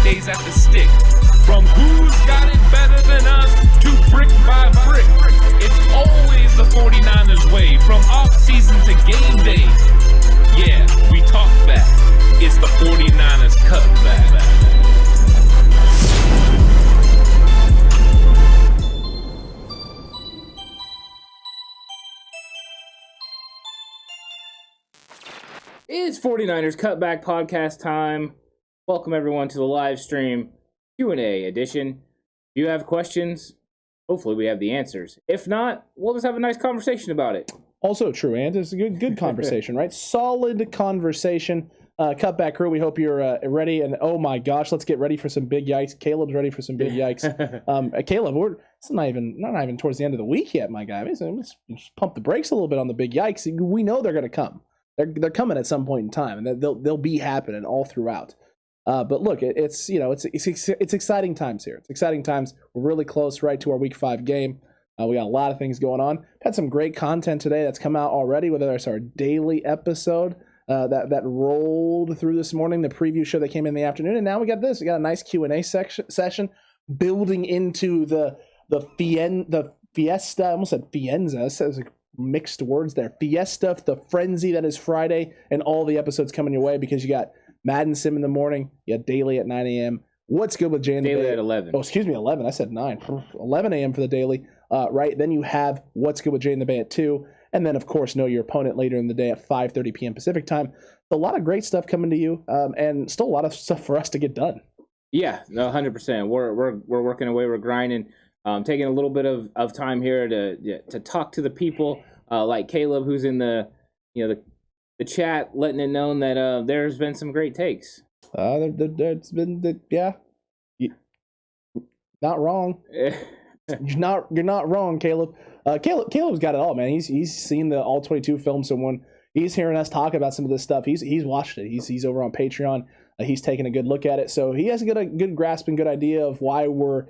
Fridays at the stick. From who's got it better than us to brick by brick. It's always the 49ers way, from off-season to game day. Yeah, we talk back. It's the 49ers Cutback. It's 49ers Cutback Podcast time. Welcome everyone to the live stream Q&A edition. If you have questions, hopefully we have the answers. If not, we'll just have a nice conversation about it. Also true, and it's a good conversation, right? Solid conversation. Cutback crew, we hope you're ready. And oh my gosh, let's get ready for some big yikes. Caleb's ready for some big yikes. Caleb, it's not even towards the end of the week yet, my guy. Let's just pump the brakes a little bit on the big yikes. We know they're going to come. They're coming at some point in time, and they'll be happening all throughout. But look, it's exciting times here. It's exciting times. We're really close, right, to our Week 5 game. We got a lot of things going on. Had some great content today that's come out already. Whether it's our daily episode that rolled through this morning, the preview show that came in the afternoon, and now we got this. We got a nice Q&A session building into the fiesta. I almost said fienza. That was like mixed words there. Fiesta, the frenzy that is Friday, and all the episodes coming your way because you got Madden Sim in the morning, you got Daily at 9 a.m. What's good with Jay and the Daily at 11. Oh, excuse me, 11. I said 9. 11 a.m. for the Daily, right? Then you have What's Good with Jay and the Bay at 2. And then, of course, Know Your Opponent later in the day at 5:30 p.m. Pacific time. A lot of great stuff coming to you, and still a lot of stuff for us to get done. Yeah, no, 100%. We're working away. We're grinding. Taking a little bit of time here to talk to the people, like Caleb, who's in the chat, letting it known that there's been some great takes. There's been not wrong. You're not wrong, Caleb. Caleb's got it all, man. He's seen the all 22 film. So when he's hearing us talk about some of this stuff, he's watched it. He's over on Patreon. He's taking a good look at it. So he has a good grasp and good idea of why we're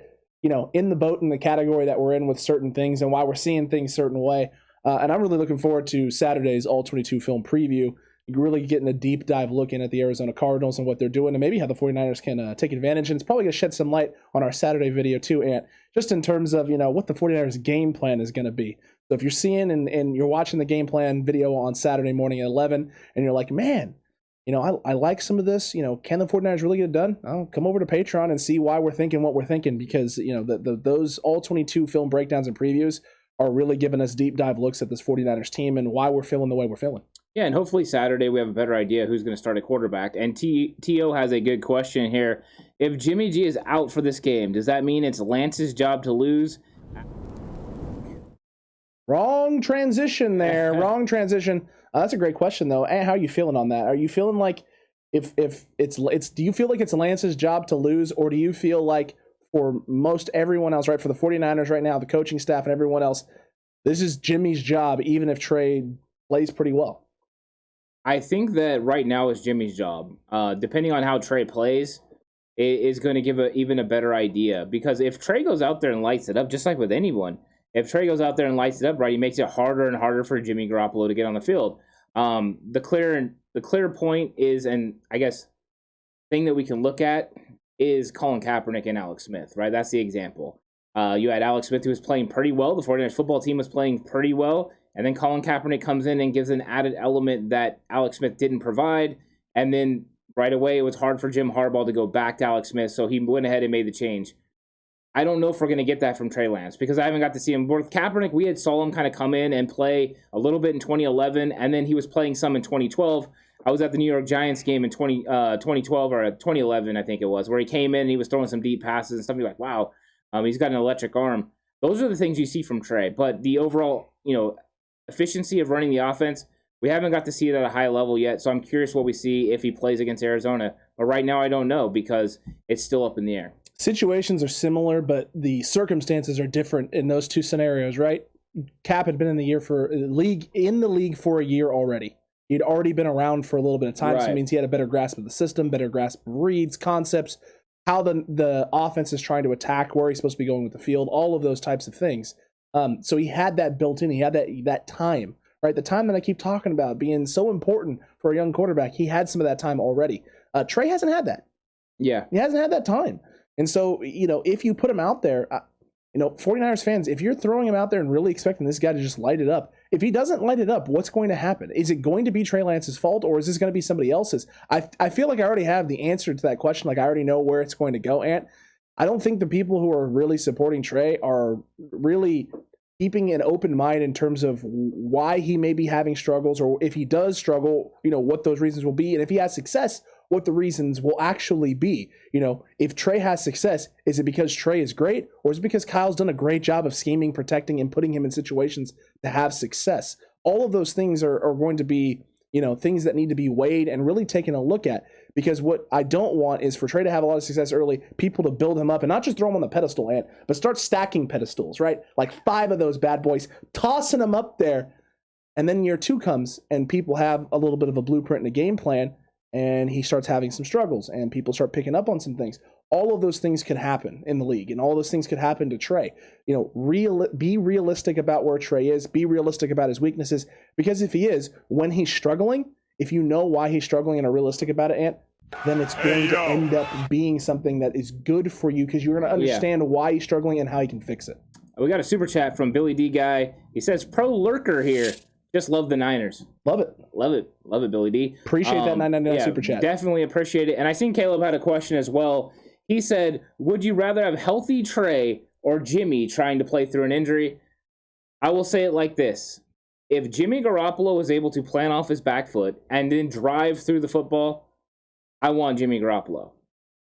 in the boat in the category that we're in with certain things and why we're seeing things a certain way. And I'm really looking forward to Saturday's all 22 film preview. Really getting a deep dive look in at the Arizona Cardinals and what they're doing, and maybe how the 49ers can take advantage. And it's probably going to shed some light on our Saturday video too, Ant, just in terms of what the 49ers game plan is going to be. So if you're seeing and you're watching the game plan video on Saturday morning at 11 and you're like, man, I like some of this, can the 49ers really get it done? I'll come over to Patreon and see why we're thinking what we're thinking, because those all 22 film breakdowns and previews are really giving us deep dive looks at this 49ers team and why we're feeling the way we're feeling. Yeah, and hopefully Saturday we have a better idea who's going to start at quarterback. And T.O. has a good question here. If Jimmy G is out for this game, does that mean it's Lance's job to lose? Wrong transition there. Wrong transition. That's a great question, though. And how are you feeling on that? Are you feeling like if it's do you feel like it's Lance's job to lose, or do you feel like for most everyone else, right, for the 49ers right now, the coaching staff and everyone else, this is Jimmy's job, even if Trey plays pretty well? I think that right now is Jimmy's job. Depending on how Trey plays, it is going to give even a better idea. Because if Trey goes out there and lights it up, just like with anyone, if Trey goes out there and lights it up, right, he makes it harder and harder for Jimmy Garoppolo to get on the field. The clear point is, and I guess thing that we can look at is Colin Kaepernick and Alex Smith, right? That's the example. You had Alex Smith, who was playing pretty well. The 49ers football team was playing pretty well. And then Colin Kaepernick comes in and gives an added element that Alex Smith didn't provide. And then right away, it was hard for Jim Harbaugh to go back to Alex Smith. So he went ahead and made the change. I don't know if we're going to get that from Trey Lance because I haven't got to see him. With Kaepernick, we saw him kind of come in and play a little bit in 2011. And then he was playing some in 2012. I was at the New York Giants game in 2012 or 2011, I think it was, where he came in and he was throwing some deep passes and stuff. You're like, wow, he's got an electric arm. Those are the things you see from Trey. But the overall, efficiency of running the offense, we haven't got to see it at a high level yet, so I'm curious what we see if he plays against Arizona. But right now, I don't know because it's still up in the air. Situations are similar, but the circumstances are different in those two scenarios, right? Cap had been in the league for a year already. He'd already been around for a little bit of time, right. So it means he had a better grasp of the system, better grasp of reads, concepts, how the offense is trying to attack, where he's supposed to be going with the field, all of those types of things. So he had that built in. He had that time, right? The time that I keep talking about being so important for a young quarterback. He had some of that time already. Trey hasn't had that. Yeah. He hasn't had that time. And so, if you put him out there, 49ers fans, if you're throwing him out there and really expecting this guy to just light it up, if he doesn't light it up, what's going to happen? Is it going to be Trey Lance's fault, or is this going to be somebody else's? I feel like I already have the answer to that question. Like, I already know where it's going to go, Ant. I don't think the people who are really supporting Trey are really keeping an open mind in terms of why he may be having struggles, or if he does struggle, what those reasons will be. And if he has success, what the reasons will actually be. If Trey has success, is it because Trey is great, or is it because Kyle's done a great job of scheming, protecting, and putting him in situations to have success? All of those things are going to be, things that need to be weighed and really taken a look at, because what I don't want is for Trey to have a lot of success early, people to build him up and not just throw him on the pedestal, but start stacking pedestals, right? Like 5 of those bad boys, tossing them up there. And then year 2 comes and people have a little bit of a blueprint and a game plan, and he starts having some struggles and people start picking up on some things. All of those things could happen in the league, and all those things could happen to Trey. Be realistic about where Trey is. Be realistic about his weaknesses, because if he is, when he's struggling, if you know why he's struggling and are realistic about it, Ant, then it's going to end up being something that is good for you, because you're going to understand why he's struggling and how he can fix it. We got a super chat from Billy D Guy. He says, "Pro lurker here. Just love the Niners." Love it. Love it. Love it, Billy D. Appreciate that 999 super chat. Definitely appreciate it. And I seen Caleb had a question as well. He said, would you rather have healthy Trey or Jimmy trying to play through an injury? I will say it like this. If Jimmy Garoppolo was able to plant off his back foot and then drive through the football, I want Jimmy Garoppolo.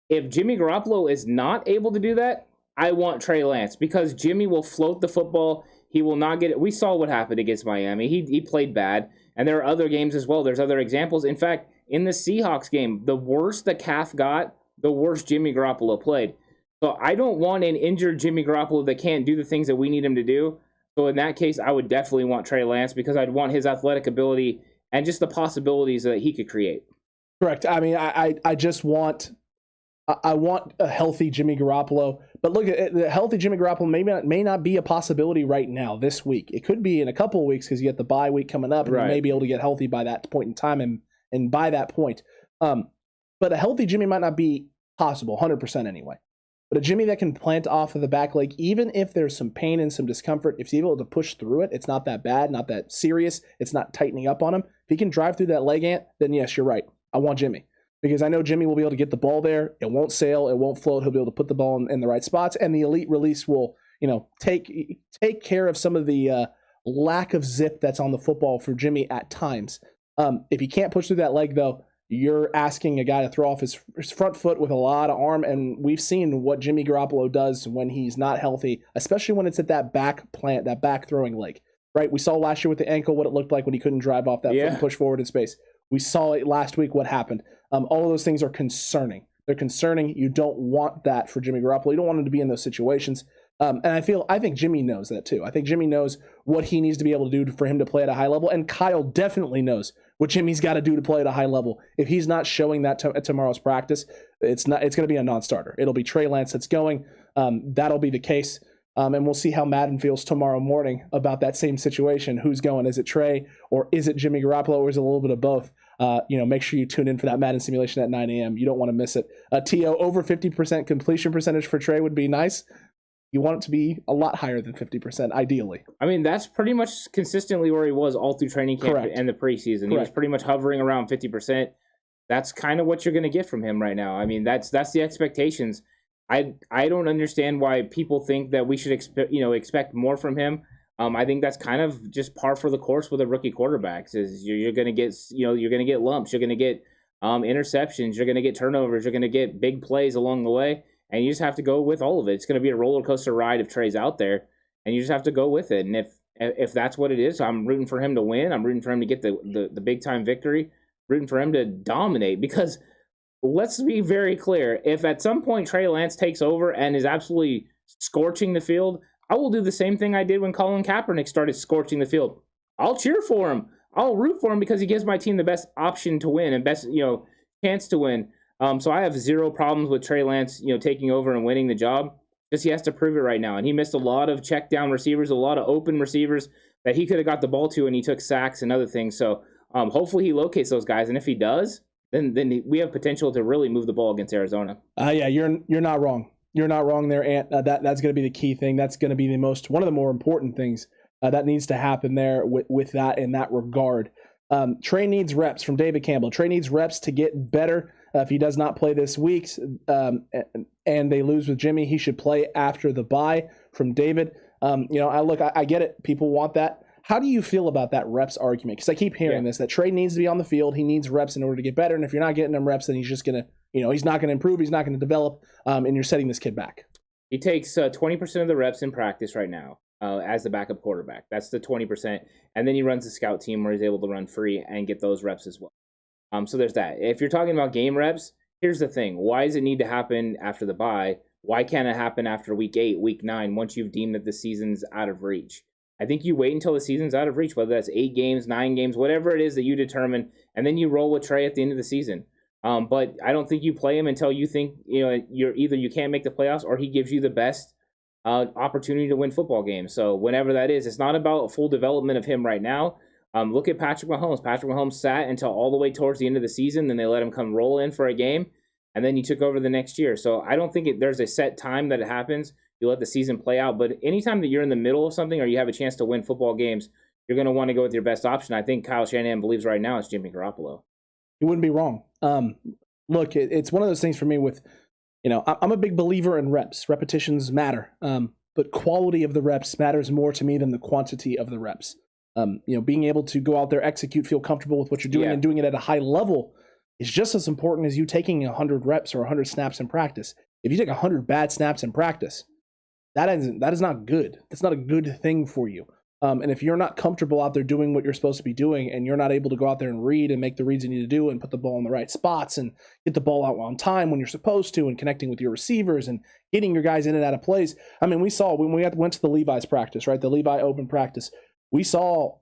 If Jimmy Garoppolo is not able to do that, I want Trey Lance, because Jimmy will float the football. He will not get it. We saw what happened against Miami. He played bad. And there are other games as well. There's other examples. In fact, in the Seahawks game, the worse the calf got, the worse Jimmy Garoppolo played. So I don't want an injured Jimmy Garoppolo that can't do the things that we need him to do. So in that case, I would definitely want Trey Lance, because I'd want his athletic ability and just the possibilities that he could create. Correct. I mean, I just want... I want a healthy Jimmy Garoppolo, but look, at the healthy Jimmy Garoppolo may not be a possibility right now this week. It could be in a couple of weeks, because you get the bye week coming up, and you may be able to get healthy by that point in time, and by that point. But a healthy Jimmy might not be possible, 100% anyway. But a Jimmy that can plant off of the back leg, even if there's some pain and some discomfort, if he's able to push through it, it's not that bad, not that serious, it's not tightening up on him. If he can drive through that leg, Ant, then yes, you're right. I want Jimmy. Because I know Jimmy will be able to get the ball there. It won't sail. It won't float. He'll be able to put the ball in the right spots. And the elite release will, take care of some of the lack of zip that's on the football for Jimmy at times. If he can't push through that leg, though, you're asking a guy to throw off his front foot with a lot of arm. And we've seen what Jimmy Garoppolo does when he's not healthy, especially when it's at that back plant, that back throwing leg. Right? We saw last year with the ankle what it looked like when he couldn't drive off that foot and push forward in space. We saw it last week what happened. All of those things are concerning. They're concerning. You don't want that for Jimmy Garoppolo. You don't want him to be in those situations. And I think Jimmy knows that too. I think Jimmy knows what he needs to be able to do for him to play at a high level. And Kyle definitely knows what Jimmy's got to do to play at a high level. If he's not showing that at tomorrow's practice, it's going to be a non-starter. It'll be Trey Lance that's going. That'll be the case. And we'll see how Madden feels tomorrow morning about that same situation. Who's going? Is it Trey, or is it Jimmy Garoppolo, or is it a little bit of both? Make sure you tune in for that Madden simulation at 9 a.m. You don't want to miss it. T.O., over 50% completion percentage for Trey would be nice. You want it to be a lot higher than 50%, ideally. I mean, that's pretty much consistently where he was all through training camp and the preseason. Correct. He was pretty much hovering around 50%. That's kind of what you're going to get from him right now. I mean, that's the expectations. I don't understand why people think that we should expect more from him. I think that's kind of just par for the course with a rookie quarterback. Is you're going to get you're going to get lumps, you're going to get interceptions, you're going to get turnovers, you're going to get big plays along the way, and you just have to go with all of it. It's going to be a roller coaster ride if Trey's out there, and you just have to go with it. And if that's what it is, I'm rooting for him to win. I'm rooting for him to get the big time victory. Rooting for him to dominate, because let's be very clear. If at some point Trey Lance takes over and is absolutely scorching the field, I will do the same thing I did when Colin Kaepernick started scorching the field. I'll cheer for him. I'll root for him, because he gives my team the best option to win and best, chance to win. So I have zero problems with Trey Lance, taking over and winning the job. Just he has to prove it right now. And he missed a lot of check down receivers, a lot of open receivers that he could have got the ball to, and he took sacks and other things. So hopefully he locates those guys. And if he does, then we have potential to really move the ball against Arizona. Yeah, you're not wrong. You're not wrong there, Ant. That's going to be the key thing. That's going to be one of the more important things that needs to happen there with that in that regard. Trey needs reps from David Campbell. Trey needs reps to get better. If he does not play this week and they lose with Jimmy, he should play after the bye from David. I get it. People want that. How do you feel about that reps argument? Because I keep hearing this, that Trey needs to be on the field. He needs reps in order to get better. And if you're not getting him reps, then he's just going to, he's not going to improve. He's not going to develop. And you're setting this kid back. He takes 20% of the reps in practice right now as the backup quarterback. That's the 20%. And then he runs the scout team where he's able to run free and get those reps as well. So there's that. If you're talking about game reps, here's the thing. Why does it need to happen after the bye? Why can't it happen after week 8, week 9, once you've deemed that the season's out of reach? I think you wait until the season's out of reach, whether that's 8 games, 9 games, whatever it is that you determine, and then you roll with Trey at the end of the season. But I don't think you play him until you think you can't make the playoffs or he gives you the best opportunity to win football games. So whenever that is, it's not about full development of him right now. Look at Patrick Mahomes. Patrick Mahomes sat until all the way towards the end of the season, then they let him come roll in for a game, and then he took over the next year. So I don't think there's a set time that it happens. You let the season play out. But anytime that you're in the middle of something or you have a chance to win football games, you're going to want to go with your best option. I think Kyle Shanahan believes right now it's Jimmy Garoppolo. You wouldn't be wrong. Look, it's one of those things for me with, I'm a big believer in reps. Repetitions matter. But quality of the reps matters more to me than the quantity of the reps. Being able to go out there, execute, feel comfortable with what you're doing and doing it at a high level is just as important as you taking 100 reps or 100 snaps in practice. If you take 100 bad snaps in practice, that is not good. That's not a good thing for you. And if you're not comfortable out there doing what you're supposed to be doing and you're not able to go out there and read and make the reads you need to do and put the ball in the right spots and get the ball out on time when you're supposed to and connecting with your receivers and getting your guys in and out of plays. I mean, we saw when we went to the Levi's practice, right? The Levi Open practice. We saw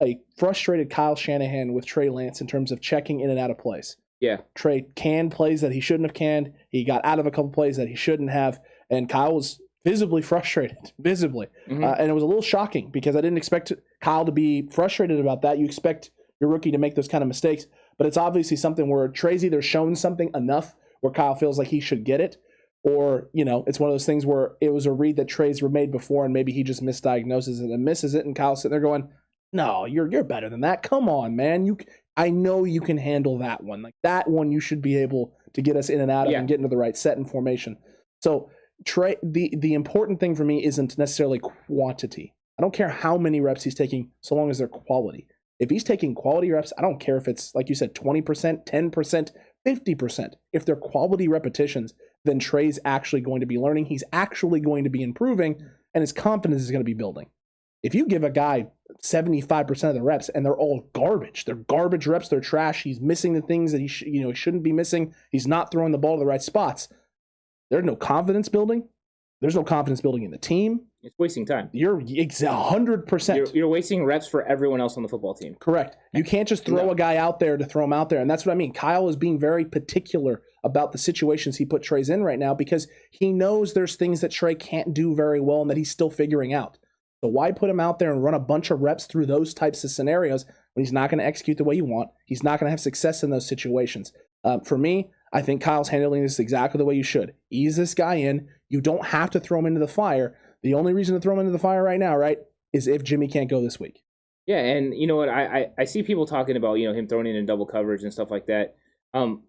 a frustrated Kyle Shanahan with Trey Lance in terms of checking in and out of plays. Yeah. Trey canned plays that he shouldn't have canned. He got out of a couple plays that he shouldn't have. And Kyle was visibly frustrated, visibly. Mm-hmm. And it was a little shocking because I didn't expect Kyle to be frustrated about that. You expect your rookie to make those kind of mistakes. But it's obviously something where Trey's either shown something enough where Kyle feels like he should get it, or, it's one of those things where it was a read that Trey's made before and maybe he just misdiagnoses it and misses it. And Kyle's sitting there going, no, you're better than that. Come on, man. I know you can handle that one. Like that one, you should be able to get us in and out of and get into the right set and formation. So Trey, the important thing for me isn't necessarily quantity. I don't care how many reps he's taking, so long as they're quality. If he's taking quality reps, I don't care if it's, like you said, 20%, 10%, 50%. If they're quality repetitions, then Trey's actually going to be learning. He's actually going to be improving, and his confidence is going to be building. If you give a guy 75% of the reps and they're all garbage, they're garbage reps, they're trash, he's missing the things that he shouldn't be missing, he's not throwing the ball to the right spots, there's no confidence building. There's no confidence building in the team. It's wasting time. You're 100%. You're wasting reps for everyone else on the football team. Correct. You can't just throw a guy out there to throw him out there. And that's what I mean. Kyle is being very particular about the situations he put Trey's in right now because he knows there's things that Trey can't do very well and that he's still figuring out. So why put him out there and run a bunch of reps through those types of scenarios when he's not going to execute the way you want? He's not going to have success in those situations. For me, I think Kyle's handling this exactly the way you should. Ease this guy in. You don't have to throw him into the fire. The only reason to throw him into the fire right now, right, is if Jimmy can't go this week. Yeah, and you know what? I see people talking about him throwing in double coverage and stuff like that.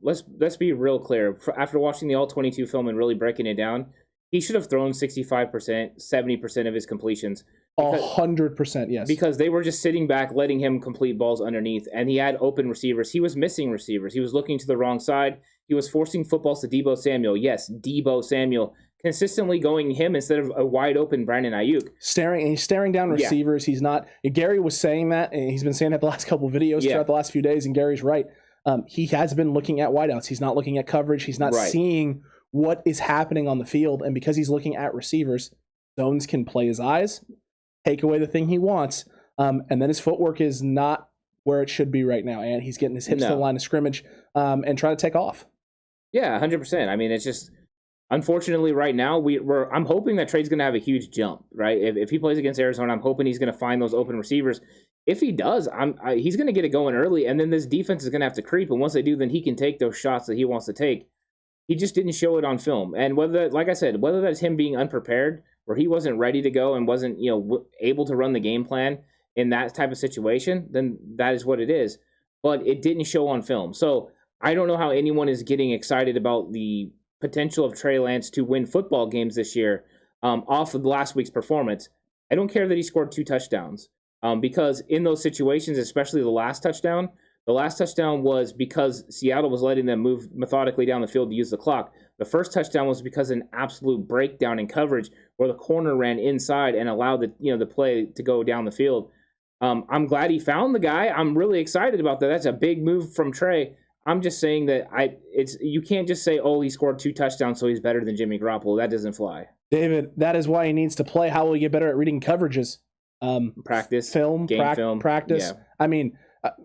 Let's be real clear. After watching the All-22 film and really breaking it down, he should have thrown 65%, 70% of his completions. 100%, yes. Because they were just sitting back, letting him complete balls underneath, and he had open receivers. He was missing receivers. He was looking to the wrong side. He was forcing footballs to Deebo Samuel. Yes, Deebo Samuel. Consistently going him instead of a wide open Brandon Ayuk. He's staring down receivers. He's not. Gary was saying that, and he's been saying that the last couple of videos throughout the last few days, and Gary's right. He has been looking at wideouts. He's not looking at coverage. He's not seeing what is happening on the field, and because he's looking at receivers, zones can play his eyes, take away the thing he wants, and then his footwork is not where it should be right now, and he's getting his hips to the line of scrimmage and trying to take off. Yeah, 100%. I mean, it's just unfortunately, right now, I'm hoping that Trey's going to have a huge jump, right? If he plays against Arizona, I'm hoping he's going to find those open receivers. If he does, he's going to get it going early, and then this defense is going to have to creep. And once they do, then he can take those shots that he wants to take. He just didn't show it on film. And like I said, whether that's him being unprepared, where he wasn't ready to go and wasn't able to run the game plan in that type of situation, then that is what it is. But it didn't show on film. So I don't know how anyone is getting excited about the potential of Trey Lance to win football games this year off of last week's performance. I don't care that he scored 2 touchdowns because in those situations, especially the last touchdown was because Seattle was letting them move methodically down the field to use the clock. The first touchdown was because of an absolute breakdown in coverage where the corner ran inside and allowed the play to go down the field. I'm glad he found the guy. I'm really excited about that. That's a big move from Trey. I'm just saying that you can't just say, oh, he scored 2 touchdowns, so he's better than Jimmy Garoppolo. That doesn't fly. David, that is why he needs to play. How will he get better at reading coverages? Practice, film, film, practice. Yeah. I mean,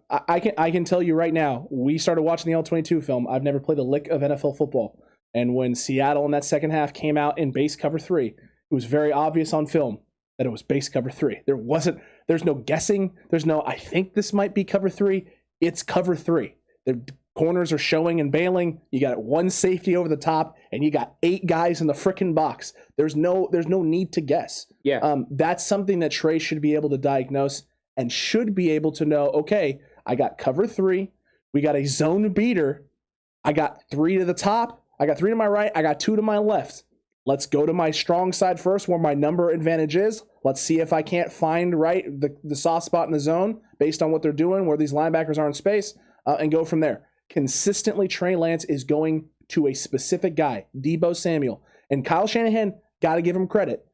I can tell you right now, we started watching the L-22 film. I've never played a lick of NFL football. And when Seattle in that second half came out in base cover 3, it was very obvious on film that it was base cover 3. There's no guessing. There's no, I think this might be cover 3. It's cover 3. The corners are showing and bailing. You got 1 safety over the top, and you got 8 guys in the frickin' box. There's no need to guess. Yeah. That's something that Trey should be able to diagnose and should be able to know, okay, I got cover 3. We got a zone beater. I got 3 to the top. I got 3 to my right. I got 2 to my left. Let's go to my strong side first where my number advantage is. Let's see if I can't find the soft spot in the zone based on what they're doing, where these linebackers are in space, and go from there. Consistently, Trey Lance is going to a specific guy, Deebo Samuel. And Kyle Shanahan, got to give him credit.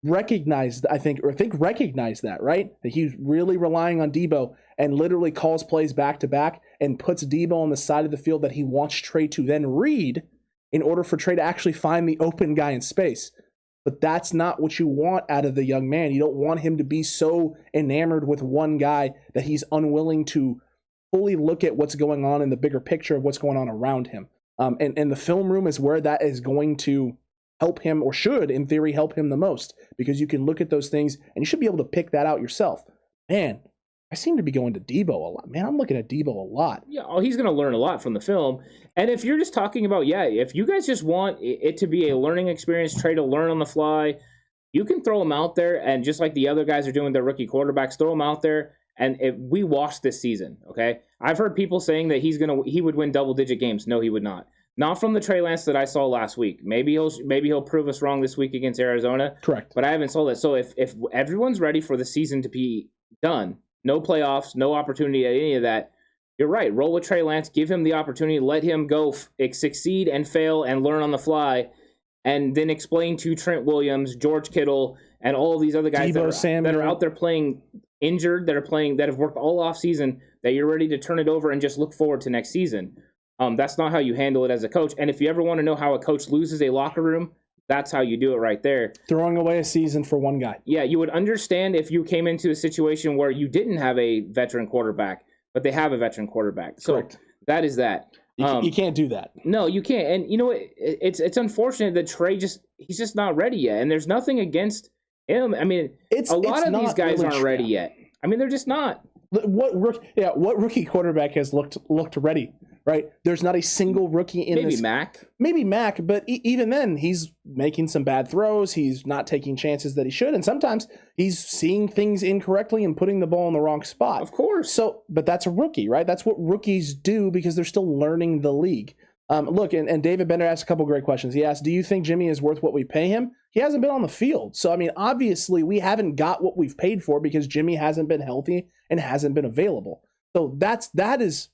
Recognized that, right? That he's really relying on Deebo and literally calls plays back to back and puts Deebo on the side of the field that he wants Trey to then read in order for Trey to actually find the open guy in space. But that's not what you want out of the young man. You don't want him to be so enamored with one guy that he's unwilling to fully look at what's going on in the bigger picture of what's going on around him. And the film room is where that is going to help him, or should, in theory, help him the most, because you can look at those things and you should be able to pick that out yourself. Man, I seem to be going to Deebo a lot. Man, I'm looking at Deebo a lot. Yeah, he's going to learn a lot from the film. And if you're just talking about, if you guys just want it to be a learning experience, Trey to learn on the fly, you can throw him out there, and just like the other guys are doing, their rookie quarterbacks, throw him out there. And we watched this season, okay? I've heard people saying that he would win double-digit games. No, he would not. Not from the Trey Lance that I saw last week. Maybe he'll prove us wrong this week against Arizona. Correct. But I haven't saw that. So if everyone's ready for the season to be done, no playoffs, no opportunity at any of that, you're right. Roll with Trey Lance. Give him the opportunity. Let him go succeed and fail and learn on the fly, and then explain to Trent Williams, George Kittle, and all of these other guys that are out there playing injured, that have worked all off season, that you're ready to turn it over and just look forward to next season. That's not how you handle it as a coach. And if you ever want to know how a coach loses a locker room, that's how you do it right there. Throwing away a season for one guy. Yeah, you would understand if you came into a situation where you didn't have a veteran quarterback, but they have a veteran quarterback. So correct. That is that. You can't do that. No, you can't. And you know what? It's unfortunate that Trey he's just not ready yet. And there's nothing against him. I mean, a lot of these guys aren't ready yet. I mean, they're just not. What rookie quarterback has looked ready? Right? There's not a single rookie in this. Maybe Mac, but even then, he's making some bad throws. He's not taking chances that he should, and sometimes he's seeing things incorrectly and putting the ball in the wrong spot. Of course. So, but that's a rookie, right? That's what rookies do because they're still learning the league. Look, and David Bender asked a couple great questions. He asked, do you think Jimmy is worth what we pay him? He hasn't been on the field. So, I mean, obviously, we haven't got what we've paid for because Jimmy hasn't been healthy and hasn't been available. So that is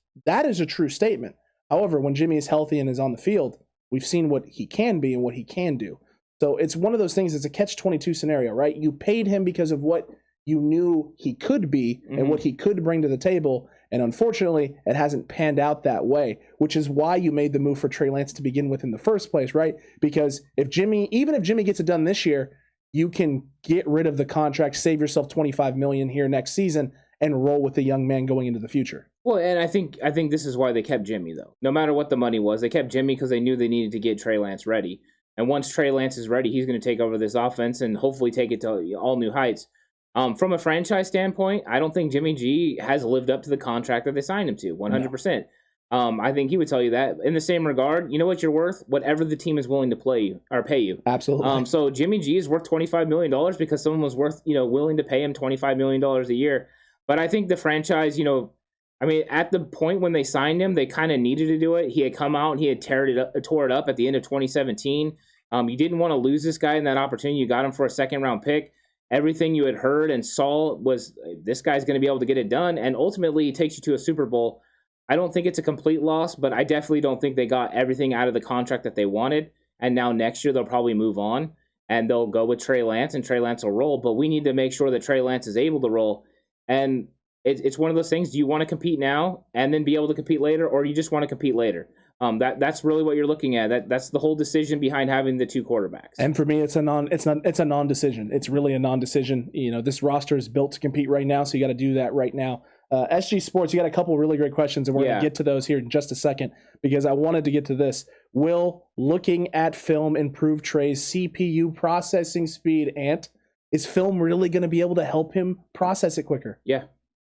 a true statement. However, when Jimmy is healthy and is on the field, we've seen what he can be and what he can do. So it's one of those things, it's a catch-22 scenario, right? You paid him because of what you knew he could be and what he could bring to the table. And unfortunately, it hasn't panned out that way, which is why you made the move for Trey Lance to begin with in the first place, right? Because even if Jimmy gets it done this year, you can get rid of the contract, save yourself $25 million here next season, and roll with the young man going into the future. Well, and I think this is why they kept Jimmy, though. No matter what the money was, they kept Jimmy because they knew they needed to get Trey Lance ready. And once Trey Lance is ready, he's going to take over this offense and hopefully take it to all new heights. From a franchise standpoint, I don't think Jimmy G has lived up to the contract that they signed him to, 100%. No. I think he would tell you that. In the same regard, you know what you're worth? Whatever the team is willing to pay you. Absolutely. So Jimmy G is worth $25 million because someone was willing to pay him $25 million a year. But I think the franchise, at the point when they signed him, they kind of needed to do it. He had come out and he had tore it up at the end of 2017. You didn't want to lose this guy in that opportunity. You got him for a second-round pick. Everything you had heard and saw was this guy's going to be able to get it done, and ultimately he takes you to a Super Bowl. I don't think it's a complete loss, but I definitely don't think they got everything out of the contract that they wanted, and now next year they'll probably move on, and they'll go with Trey Lance, and Trey Lance will roll, but we need to make sure that Trey Lance is able to roll, and it's one of those things. Do you want to compete now and then be able to compete later, or you just want to compete later? That's really what you're looking at. That's the whole decision behind having the two quarterbacks. And for me, it's a non-decision. It's really a non-decision. This roster is built to compete right now, so you got to do that right now. SG Sports, you got a couple really great questions, and we're going to get to those here in just a second because I wanted to get to this. Will looking at film improve Trey's CPU processing speed? Ant, is film really going to be able to help him process it quicker? Yeah,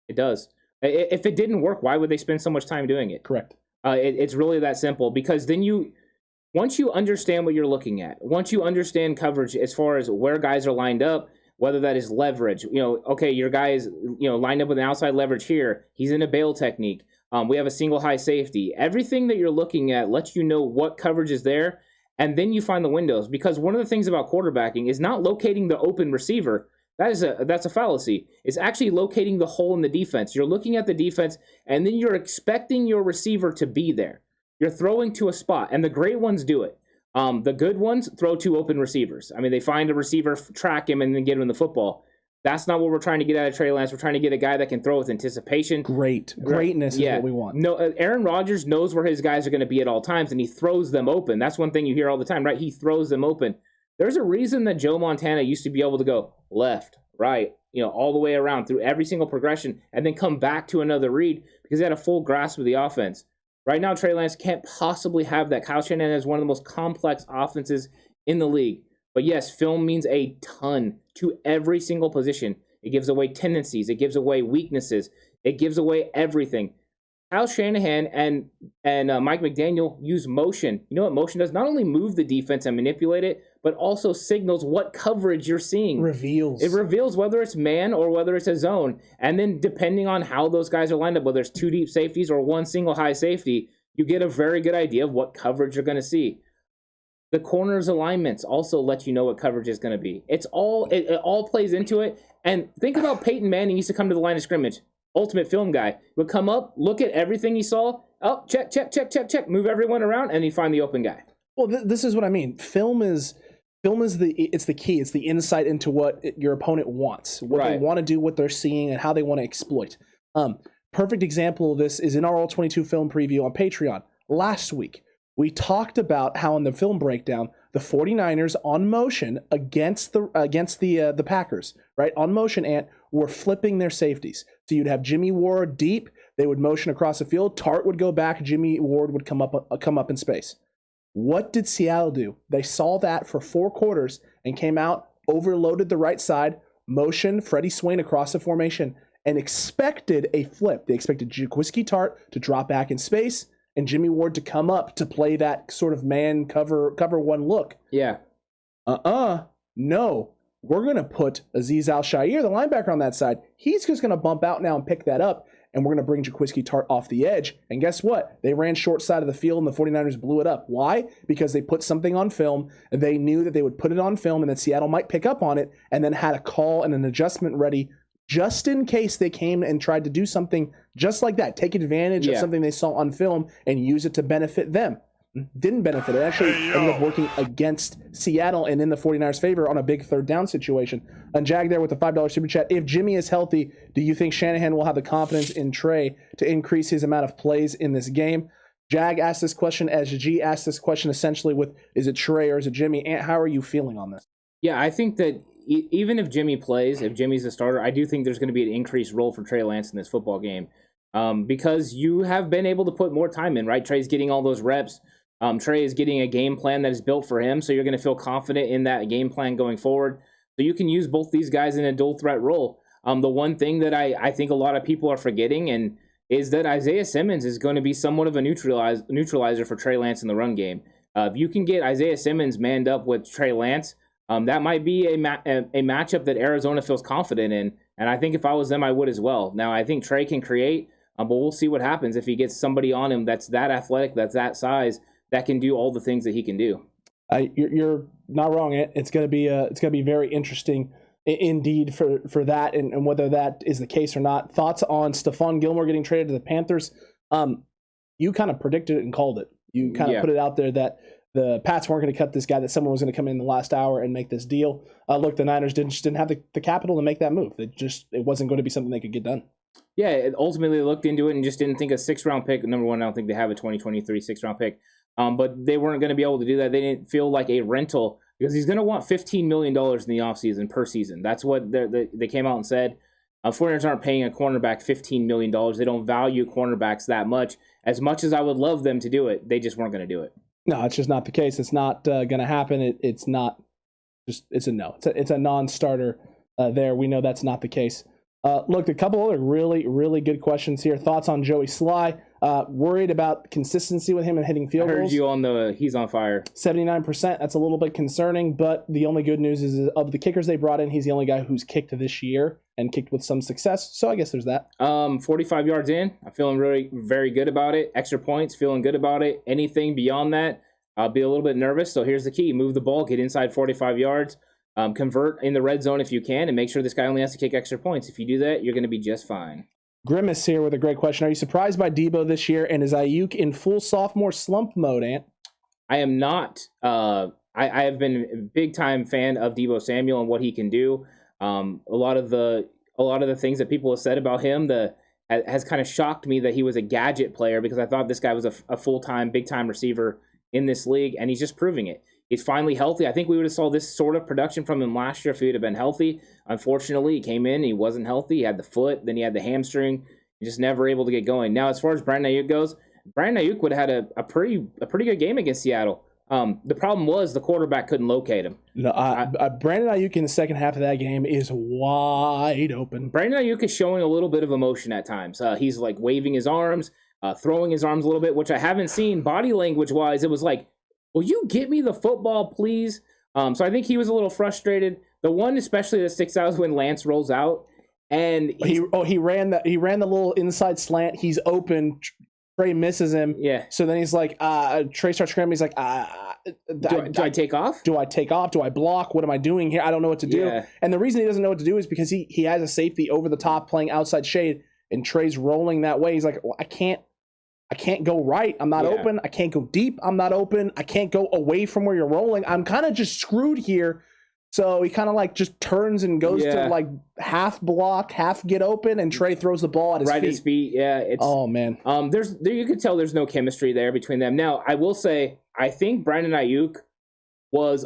it does. If it didn't work, why would they spend so much time doing it? Correct. It's really that simple because then once you understand what you're looking at, once you understand coverage as far as where guys are lined up, whether that is leverage, okay, your guy is, lined up with an outside leverage here. He's in a bail technique. We have a single high safety. Everything that you're looking at lets you know what coverage is there, and then you find the windows. Because one of the things about quarterbacking is not locating the open receiver. That's a fallacy. It's actually locating the hole in the defense. You're looking at the defense, and then you're expecting your receiver to be there. You're throwing to a spot, and the great ones do it. The good ones throw to open receivers. They find a receiver, track him, and then get him the football. That's not what we're trying to get out of Trey Lance. We're trying to get a guy that can throw with anticipation. Greatness is what we want. No, Aaron Rodgers knows where his guys are going to be at all times, and he throws them open. That's one thing you hear all the time, right? He throws them open. There's a reason that Joe Montana used to be able to go left, right, all the way around through every single progression and then come back to another read because he had a full grasp of the offense. Right now, Trey Lance can't possibly have that. Kyle Shanahan has one of the most complex offenses in the league. But yes, film means a ton to every single position. It gives away tendencies. It gives away weaknesses. It gives away everything. Kyle Shanahan and Mike McDaniel use motion. You know what motion does? Not only move the defense and manipulate it, but also signals what coverage you're seeing. It reveals whether it's man or whether it's a zone. And then depending on how those guys are lined up, whether it's two deep safeties or one single high safety, you get a very good idea of what coverage you're going to see. The corners alignments also let you know what coverage is going to be. It all plays into it. And think about Peyton Manning used to come to the line of scrimmage. Ultimate film guy would come up, look at everything he saw. Oh, check, move everyone around, and he'd find the open guy. Well, this is what I mean. Film is the key. It's the insight into what your opponent wants, what they want to do, what they're seeing, and how they want to exploit. Perfect example of this is in our All 22 film preview on Patreon last week. We talked about how in the film breakdown, the 49ers on motion against the Packers, right? On motion, Ant, were flipping their safeties. So you'd have Jimmy Ward deep, they would motion across the field, Tart would go back, Jimmy Ward would come up in space. What did Seattle do? They saw that for 4 quarters and came out, overloaded the right side, motioned Freddie Swain across the formation, and expected a flip. They expected Jaquiski Tart to drop back in space and Jimmy Ward to come up to play that sort of man cover one look. Yeah. No. We're going to put Azeez Al-Shaair, the linebacker, on that side. He's just going to bump out now and pick that up, and we're going to bring Jaquiski Tart off the edge. And guess what? They ran short side of the field, and the 49ers blew it up. Why? Because they put something on film, and they knew that they would put it on film, and that Seattle might pick up on it, and then had a call and an adjustment ready just in case they came and tried to do something just like that, take advantage of something they saw on film and use it to benefit them. Didn't benefit. It actually ended up working against Seattle and in the 49ers' favor on a big third down situation. And Jag there with the $5 super chat. If Jimmy is healthy, do you think Shanahan will have the confidence in Trey to increase his amount of plays in this game? Jag asked this question as G asked this question essentially with, is it Trey or is it Jimmy? Ant, how are you feeling on this? Yeah, I think that even if Jimmy plays, if Jimmy's the starter, I do think there's going to be an increased role for Trey Lance in this football game because you have been able to put more time in, right? Trey's getting all those reps. Trey is getting a game plan that is built for him, so you're going to feel confident in that game plan going forward. So you can use both these guys in a dual threat role. The one thing that I think a lot of people are forgetting and is that Isaiah Simmons is going to be somewhat of a neutralizer for Trey Lance in the run game. If you can get Isaiah Simmons manned up with Trey Lance, that might be a matchup that Arizona feels confident in. And I think if I was them, I would as well. Now, I think Trey can create, but we'll see what happens if he gets somebody on him that's that athletic, that's that size, that can do all the things that he can do. You're not wrong. It's going to be very interesting indeed for that and whether that is the case or not. Thoughts on Stephon Gilmore getting traded to the Panthers? You kind of predicted it and called it. You kind of put it out there that the Pats weren't going to cut this guy, that someone was going to come in the last hour and make this deal. Look, the Niners didn't have the capital to make that move. It wasn't going to be something they could get done. Yeah, ultimately they looked into it and just didn't think a 6th-round pick. Number one, I don't think they have a 2023 6th-round pick. But they weren't going to be able to do that. They didn't feel like a rental because he's going to want $15 million in the offseason per season. That's what they came out and said. 49ers aren't paying a cornerback $15 million. They don't value cornerbacks that much. As much as I would love them to do it, they just weren't going to do it. No, it's just not the case. It's not going to happen. It's not. It's a no. It's a non-starter there. We know that's not the case. Look, a couple other really, really good questions here. Thoughts on Joey Sly? Worried about consistency with him and hitting field goals? I heard you on he's on fire. 79%. That's a little bit concerning, but the only good news is of the kickers they brought in, he's the only guy who's kicked this year and kicked with some success. So I guess there's that. 45 yards in. I'm feeling really very good about it. Extra points, feeling good about it. Anything beyond that, I'll be a little bit nervous. So here's the key. Move the ball, get inside 45 yards. Convert in the red zone if you can, and make sure this guy only has to kick extra points. If you do that, you're going to be just fine. Grimace here with a great question. Are you surprised by Debo this year, and is Ayuk in full sophomore slump mode, Ant? I am not. I have been a big-time fan of Deebo Samuel and what he can do. A lot of the things that people have said about him has kind of shocked me that he was a gadget player because I thought this guy was a full-time, big-time receiver in this league, and he's just proving it. He's finally healthy. I think we would have saw this sort of production from him last year if he would have been healthy. Unfortunately, he came in, he wasn't healthy. He had the foot, then he had the hamstring. He's just never able to get going. Now, as far as Brandon Ayuk goes, Brandon Ayuk would have had a pretty good game against Seattle. The problem was the quarterback couldn't locate him. No, Brandon Ayuk in the second half of that game is wide open. Brandon Ayuk is showing a little bit of emotion at times. He's like waving his arms, throwing his arms a little bit, which I haven't seen body language-wise. It was like, will you get me the football, please? So I think he was a little frustrated. The one especially that sticks out is when Lance rolls out, and he ran the little inside slant. He's open. Trey misses him. Yeah. So then he's like, Trey starts scrambling. He's like, do I take off? Do I take off? Do I block? What am I doing here? I don't know what to do. Yeah. And the reason he doesn't know what to do is because he has a safety over the top playing outside shade, and Trey's rolling that way. He's like, well, I can't go right. I'm not open. I can't go deep. I'm not open. I can't go away from where you're rolling. I'm kind of just screwed here. So he kind of like just turns and goes to like half block, half get open, and Trey throws the ball at his feet. Right at his feet. Yeah. Oh man. You could tell there's no chemistry there between them. Now, I will say, I think Brandon Ayuk was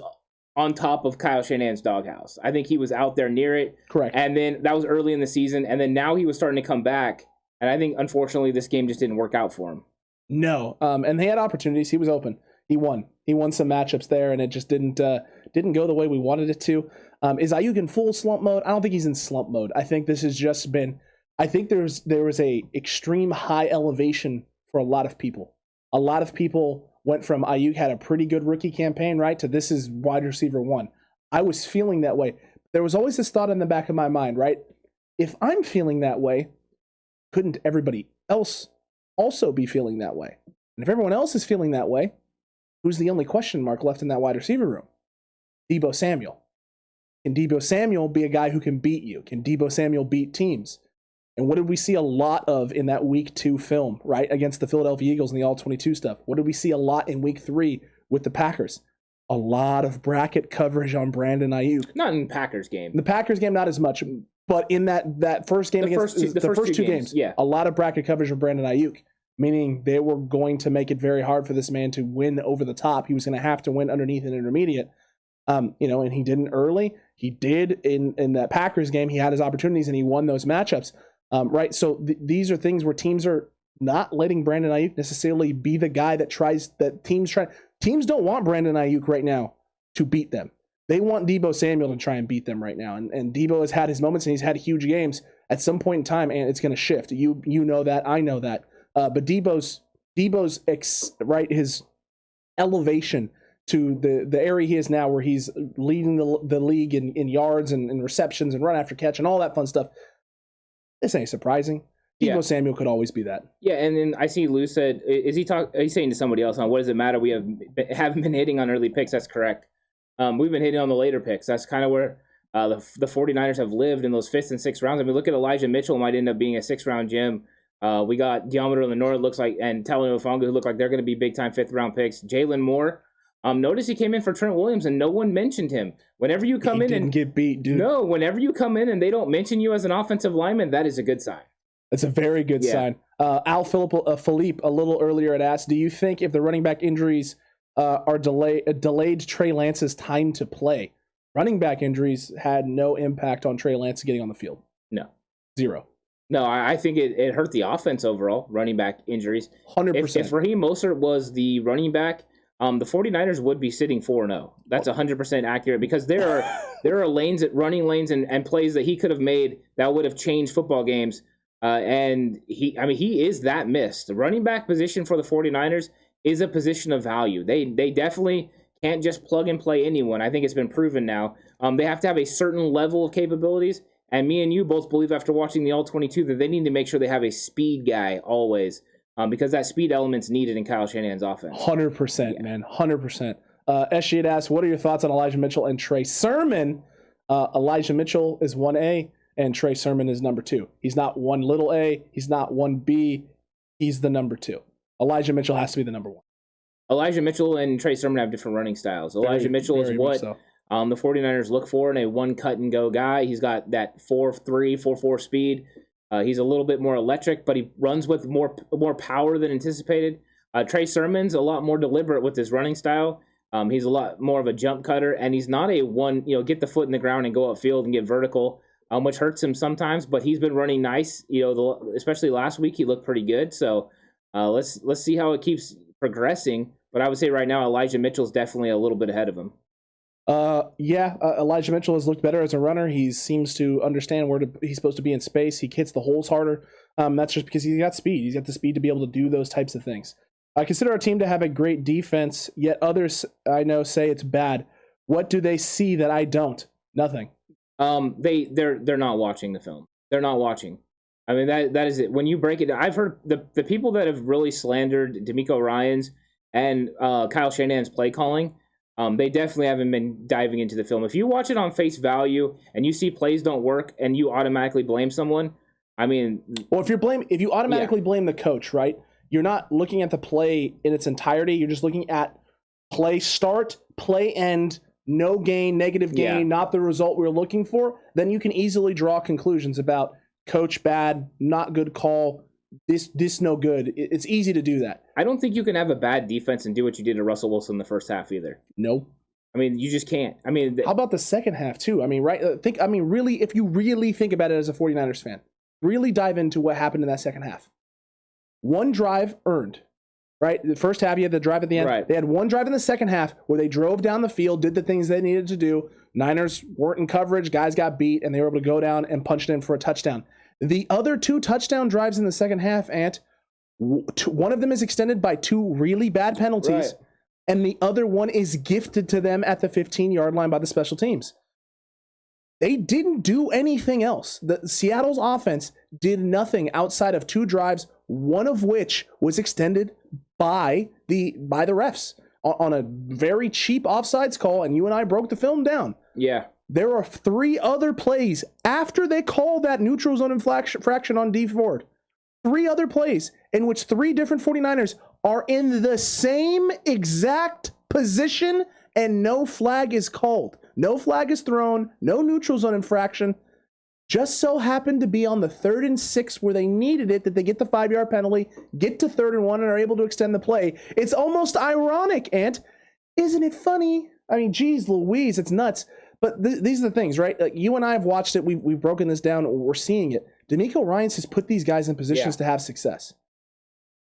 on top of Kyle Shanahan's doghouse. I think he was out there near it. Correct. And then that was early in the season, and then now he was starting to come back. And I think, unfortunately, this game just didn't work out for him. No. And they had opportunities. He was open. He won. He won some matchups there, and it just didn't go the way we wanted it to. Is Ayuk in full slump mode? I don't think he's in slump mode. I think this has just been – I think there was a extreme high elevation for a lot of people. A lot of people went from Ayuk had a pretty good rookie campaign, right, to this is wide receiver one. I was feeling that way. There was always this thought in the back of my mind, right? If I'm feeling that way, couldn't everybody else also be feeling that way? And if everyone else is feeling that way, who's the only question mark left in that wide receiver room? Deebo Samuel. Can Deebo Samuel be a guy who can beat you? Can Deebo Samuel beat teams? And what did we see a lot of in that week 2 film, right, against the Philadelphia Eagles and the All-22 stuff? What did we see a lot in week 3 with the Packers? A lot of bracket coverage on Brandon Ayuk. Not in the Packers game. The Packers game, not as much. But in that first game, the first two games, yeah, a lot of bracket coverage of Brandon Ayuk, meaning they were going to make it very hard for this man to win over the top. He was going to have to win underneath and intermediate. And he didn't early. He did in that Packers game. He had his opportunities and he won those matchups. Right. So these are things where teams are not letting Brandon Ayuk necessarily be the guy that teams don't want Brandon Ayuk right now to beat them. They want Deebo Samuel to try and beat them right now. And Deebo has had his moments and he's had huge games. At some point in time, and it's going to shift. You know that, I know that. But Deebo's his elevation to the area he is now, where he's leading the league in yards and receptions and run after catch and all that fun stuff. This ain't surprising. Deebo Samuel could always be that. Yeah, and then I see Lou said, he's saying to somebody else, what does it matter? We haven't been hitting on early picks. That's correct. We've been hitting on the later picks. That's kind of where the 49ers have lived in those 5th and 6th rounds. I mean, look at Elijah Mitchell, might end up being a 6th-round gem. We got Diameter on the North, looks like, and Talon Ofonga, who look like they're going to be big-time 5th-round picks. Jalen Moore. Notice he came in for Trent Williams, and no one mentioned him. Whenever you come in and get beat, dude. No, whenever you come in and they don't mention you as an offensive lineman, that is a good sign. That's a very good sign. Al Philippe a little earlier had asked, do you think if the running back injuries are delayed Trey Lance's time to play? Running back injuries had no impact on Trey Lance getting on the field. No. 0. No, I think it hurt the offense overall, running back injuries. 100%. If Raheem Mostert was the running back, the 49ers would be sitting 4-0. That's 100% accurate, because there are running lanes and plays that he could have made that would have changed football games. And he is that missed. The running back position for the 49ers is a position of value. They definitely can't just plug and play anyone. I think it's been proven now. They have to have a certain level of capabilities. And me and you both believe, after watching the All-22, that they need to make sure they have a speed guy always, because that speed element's needed in Kyle Shanahan's offense. 100%, man. 100%. Eshi had asked, what are your thoughts on Elijah Mitchell and Trey Sermon? Elijah Mitchell is 1A, and Trey Sermon is number 2. He's not 1 little a. He's not 1B. He's the number 2. Elijah Mitchell has to be the number 1. Elijah Mitchell and Trey Sermon have different running styles. Elijah Mitchell is what the 49ers look for in a one-cut-and-go guy. He's got that 4.3, 4.4 speed. He's a little bit more electric, but he runs with more power than anticipated. Trey Sermon's a lot more deliberate with his running style. He's a lot more of a jump cutter, and he's not a get the foot in the ground and go upfield and get vertical, which hurts him sometimes. But he's been running nice. Especially last week, he looked pretty good. So let's see how it keeps progressing. But I would say right now, Elijah Mitchell's definitely a little bit ahead of him. Elijah Mitchell has looked better as a runner. He seems to understand where he's supposed to be in space. He hits the holes harder. That's just because he's got speed. He's got the speed to be able to do those types of things. I consider our team to have a great defense, yet others I know say it's bad. What do they see that I don't? Nothing. They're not watching the film. They're not watching. I mean, that is it. When you break it, I've heard the people that have really slandered DeMeco Ryans and Kyle Shanahan's play calling. They definitely haven't been diving into the film. If you watch it on face value and you see plays don't work and you automatically blame someone, I mean, well, if you automatically blame the coach, right? You're not looking at the play in its entirety. You're just looking at play start, play end, no gain, negative gain, not the result we're looking for. Then you can easily draw conclusions about coach bad, not good call, this no good. It's easy to do that. I don't think you can have a bad defense and do what you did to Russell Wilson in the first half either. No. I mean, you just can't. I mean, how about the second half too? I mean, right? Really, if you really think about it as a 49ers fan, really dive into what happened in that second half. One drive earned, right? The first half, you had the drive at the end. Right. They had one drive in the second half where they drove down the field, did the things they needed to do. Niners weren't in coverage. Guys got beat, and they were able to go down and punch it in for a touchdown. The other 2 touchdown drives in the second half, one of them is extended by 2 really bad penalties, and the other one is gifted to them at the 15-yard line by the special teams. They didn't do anything else. Seattle's offense did nothing outside of 2 drives, one of which was extended by the refs on a very cheap offsides call, and you and I broke the film down. Yeah. There are 3 other plays after they call that neutral zone infraction on Dee Ford. 3 other plays in which 3 different 49ers are in the same exact position and no flag is called. No flag is thrown, no neutral zone infraction. Just so happened to be on the 3rd and 6 where they needed it, that they get the 5-yard penalty, get to 3rd and 1, and are able to extend the play. It's almost ironic, Ant. Isn't it funny? I mean, geez Louise, it's nuts. But these are the things, right? Like, you and I have watched it. We've broken this down. We're seeing it. DeMeco Ryans has put these guys in positions to have success.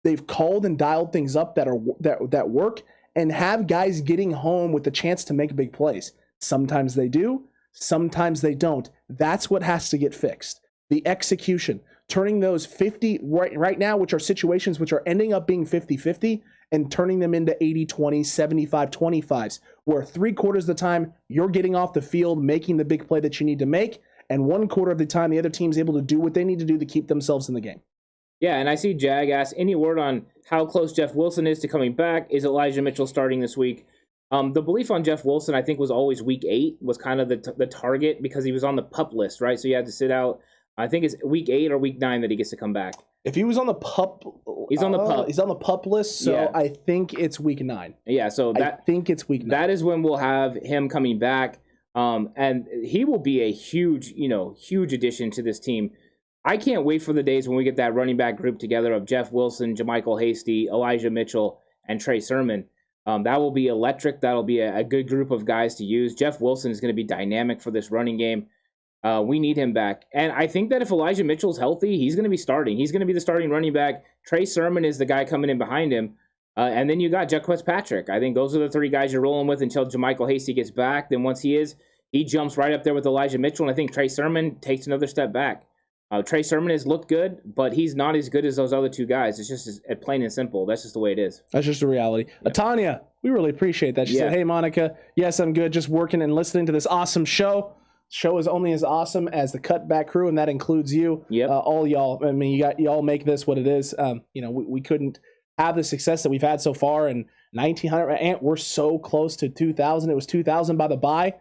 They've called and dialed things up that work and have guys getting home with the chance to make big plays. Sometimes they do, sometimes they don't. That's what has to get fixed. The execution, turning those 50 right now, which are situations which are ending up being 50-50, and turning them into 80-20, 75-25s, where 3/4 of the time you're getting off the field, making the big play that you need to make, and 1/4 of the time the other team's able to do what they need to do to keep themselves in the game. Yeah, and I see Jag ask, any word on how close Jeff Wilson is to coming back? Is Elijah Mitchell starting this week? The belief on Jeff Wilson, I think, was always week 8 was kind of the target because he was on the PUP list, right? So you had to sit out. I think it's week 8 or week 9 that he gets to come back. If he was on the PUP, he's on the PUP. He's on the PUP list, so yeah. I think it's week 9. Yeah, so I think it's week 9. That is when we'll have him coming back, and he will be a huge addition to this team. I can't wait for the days when we get that running back group together of Jeff Wilson, JaMychal Hasty, Elijah Mitchell, and Trey Sermon. That will be electric. That'll be a good group of guys to use. Jeff Wilson is going to be dynamic for this running game. We need him back. And I think that if Elijah Mitchell's healthy, he's going to be starting. He's going to be the starting running back. Trey Sermon is the guy coming in behind him. And then you got Jaquez Patrick. I think those are the 3 guys you're rolling with until JaMychal Hasty gets back. Then once he jumps right up there with Elijah Mitchell. And I think Trey Sermon takes another step back. Trey Sermon has looked good, but he's not as good as those other 2 guys. It's just plain and simple. That's just the way it is. That's just the reality. Yep. Tanya, we really appreciate that. She said, hey, Monica, yes, I'm good. Just working and listening to this awesome show. Show is only as awesome as the Cutback crew, and that includes you. Yep. All y'all. I mean, y'all make this what it is. We couldn't have the success that we've had so far in 1,900. And we're so close to 2,000. It was 2,000 by the bye.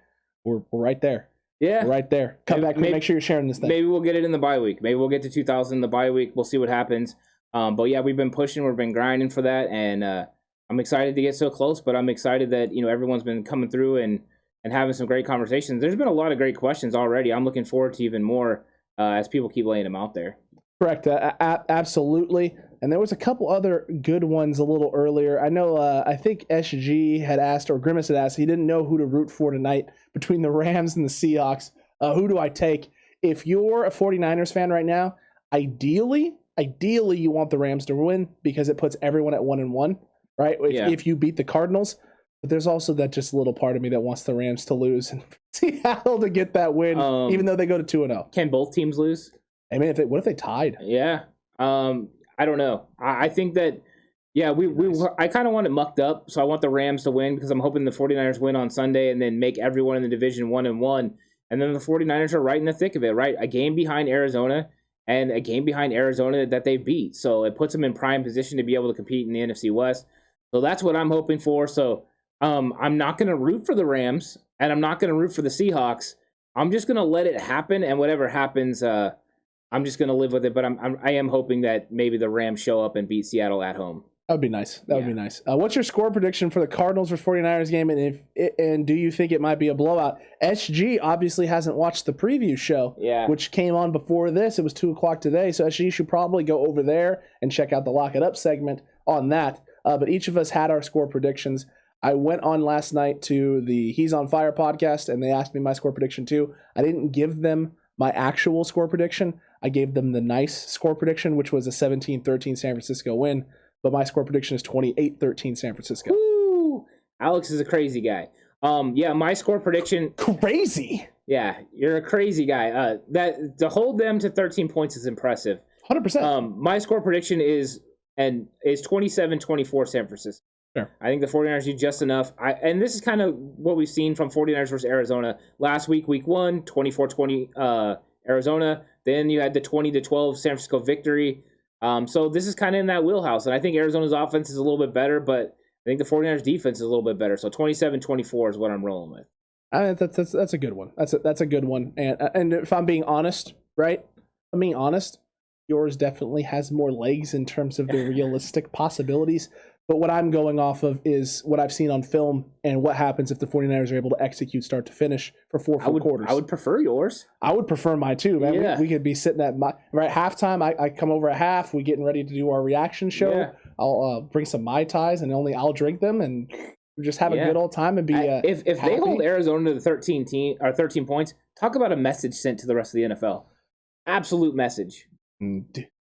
We're right there. Yeah. We're right there. Cutback crew, make sure you're sharing this thing. Maybe we'll get it in the bye week. Maybe we'll get to 2,000 in the bye week. We'll see what happens. But yeah, we've been pushing. We've been grinding for that, and I'm excited to get so close. But I'm excited that everyone's been coming through and having some great conversations. There's been a lot of great questions already. I'm looking forward to even more as people keep laying them out there. Correct. Absolutely. And there was a couple other good ones a little earlier. I know, I think SG had asked, or Grimace had asked, he didn't know who to root for tonight between the Rams and the Seahawks. Who do I take? If you're a 49ers fan right now, ideally you want the Rams to win because it puts everyone at 1-1, right? If you beat the Cardinals. But there's also that just little part of me that wants the Rams to lose and Seattle to get that win, even though they go to 2-0. Can both teams lose? I mean, what if they tied? Yeah. I don't know. I think that, I kind of want it mucked up, so I want the Rams to win because I'm hoping the 49ers win on Sunday and then make everyone in the division 1-1. And then the 49ers are right in the thick of it, right? A game behind Arizona and a game behind Arizona that they beat. So it puts them in prime position to be able to compete in the NFC West. So that's what I'm hoping for. So I'm not going to root for the Rams, and I'm not going to root for the Seahawks. I'm just going to let it happen, and whatever happens, I'm just going to live with it. But I am hoping that maybe the Rams show up and beat Seattle at home. That would be nice. That would be nice. What's your score prediction for the Cardinals vs. 49ers game, and do you think it might be a blowout? SG obviously hasn't watched the preview show, which came on before this. It was 2 o'clock today, so SG should probably go over there and check out the Lock It Up segment on that. But each of us had our score predictions. I went on last night to the He's on Fire podcast, and they asked me my score prediction too. I didn't give them my actual score prediction. I gave them the nice score prediction, which was a 17-13 San Francisco win. But my score prediction is 28-13 San Francisco. Woo! Alex is a crazy guy. My score prediction... Crazy? Yeah, you're a crazy guy. That to hold them to 13 points is impressive. 100%. My score prediction is 27-24 San Francisco. Sure. I think the 49ers do just enough. And this is kind of what we've seen from 49ers versus Arizona. Last week, week 1, 24-20 Arizona. Then you had the 20-12 San Francisco victory. So this is kind of in that wheelhouse. And I think Arizona's offense is a little bit better, but I think the 49ers defense is a little bit better. So 27-24 is what I'm rolling with. That's a good one. That's a good one. And if I'm being honest, right? I'm being honest, yours definitely has more legs in terms of the realistic possibilities. But what I'm going off of is what I've seen on film and what happens if the 49ers are able to execute start to finish for four quarters. I would prefer yours. I would prefer mine too, man. Yeah. We could be sitting at halftime. I come over at half. We getting ready to do our reaction show. Yeah. I'll bring some Mai Tais and only I'll drink them and just have a good old time and be if they hold Arizona to 13 points, talk about a message sent to the rest of the NFL. Absolute message.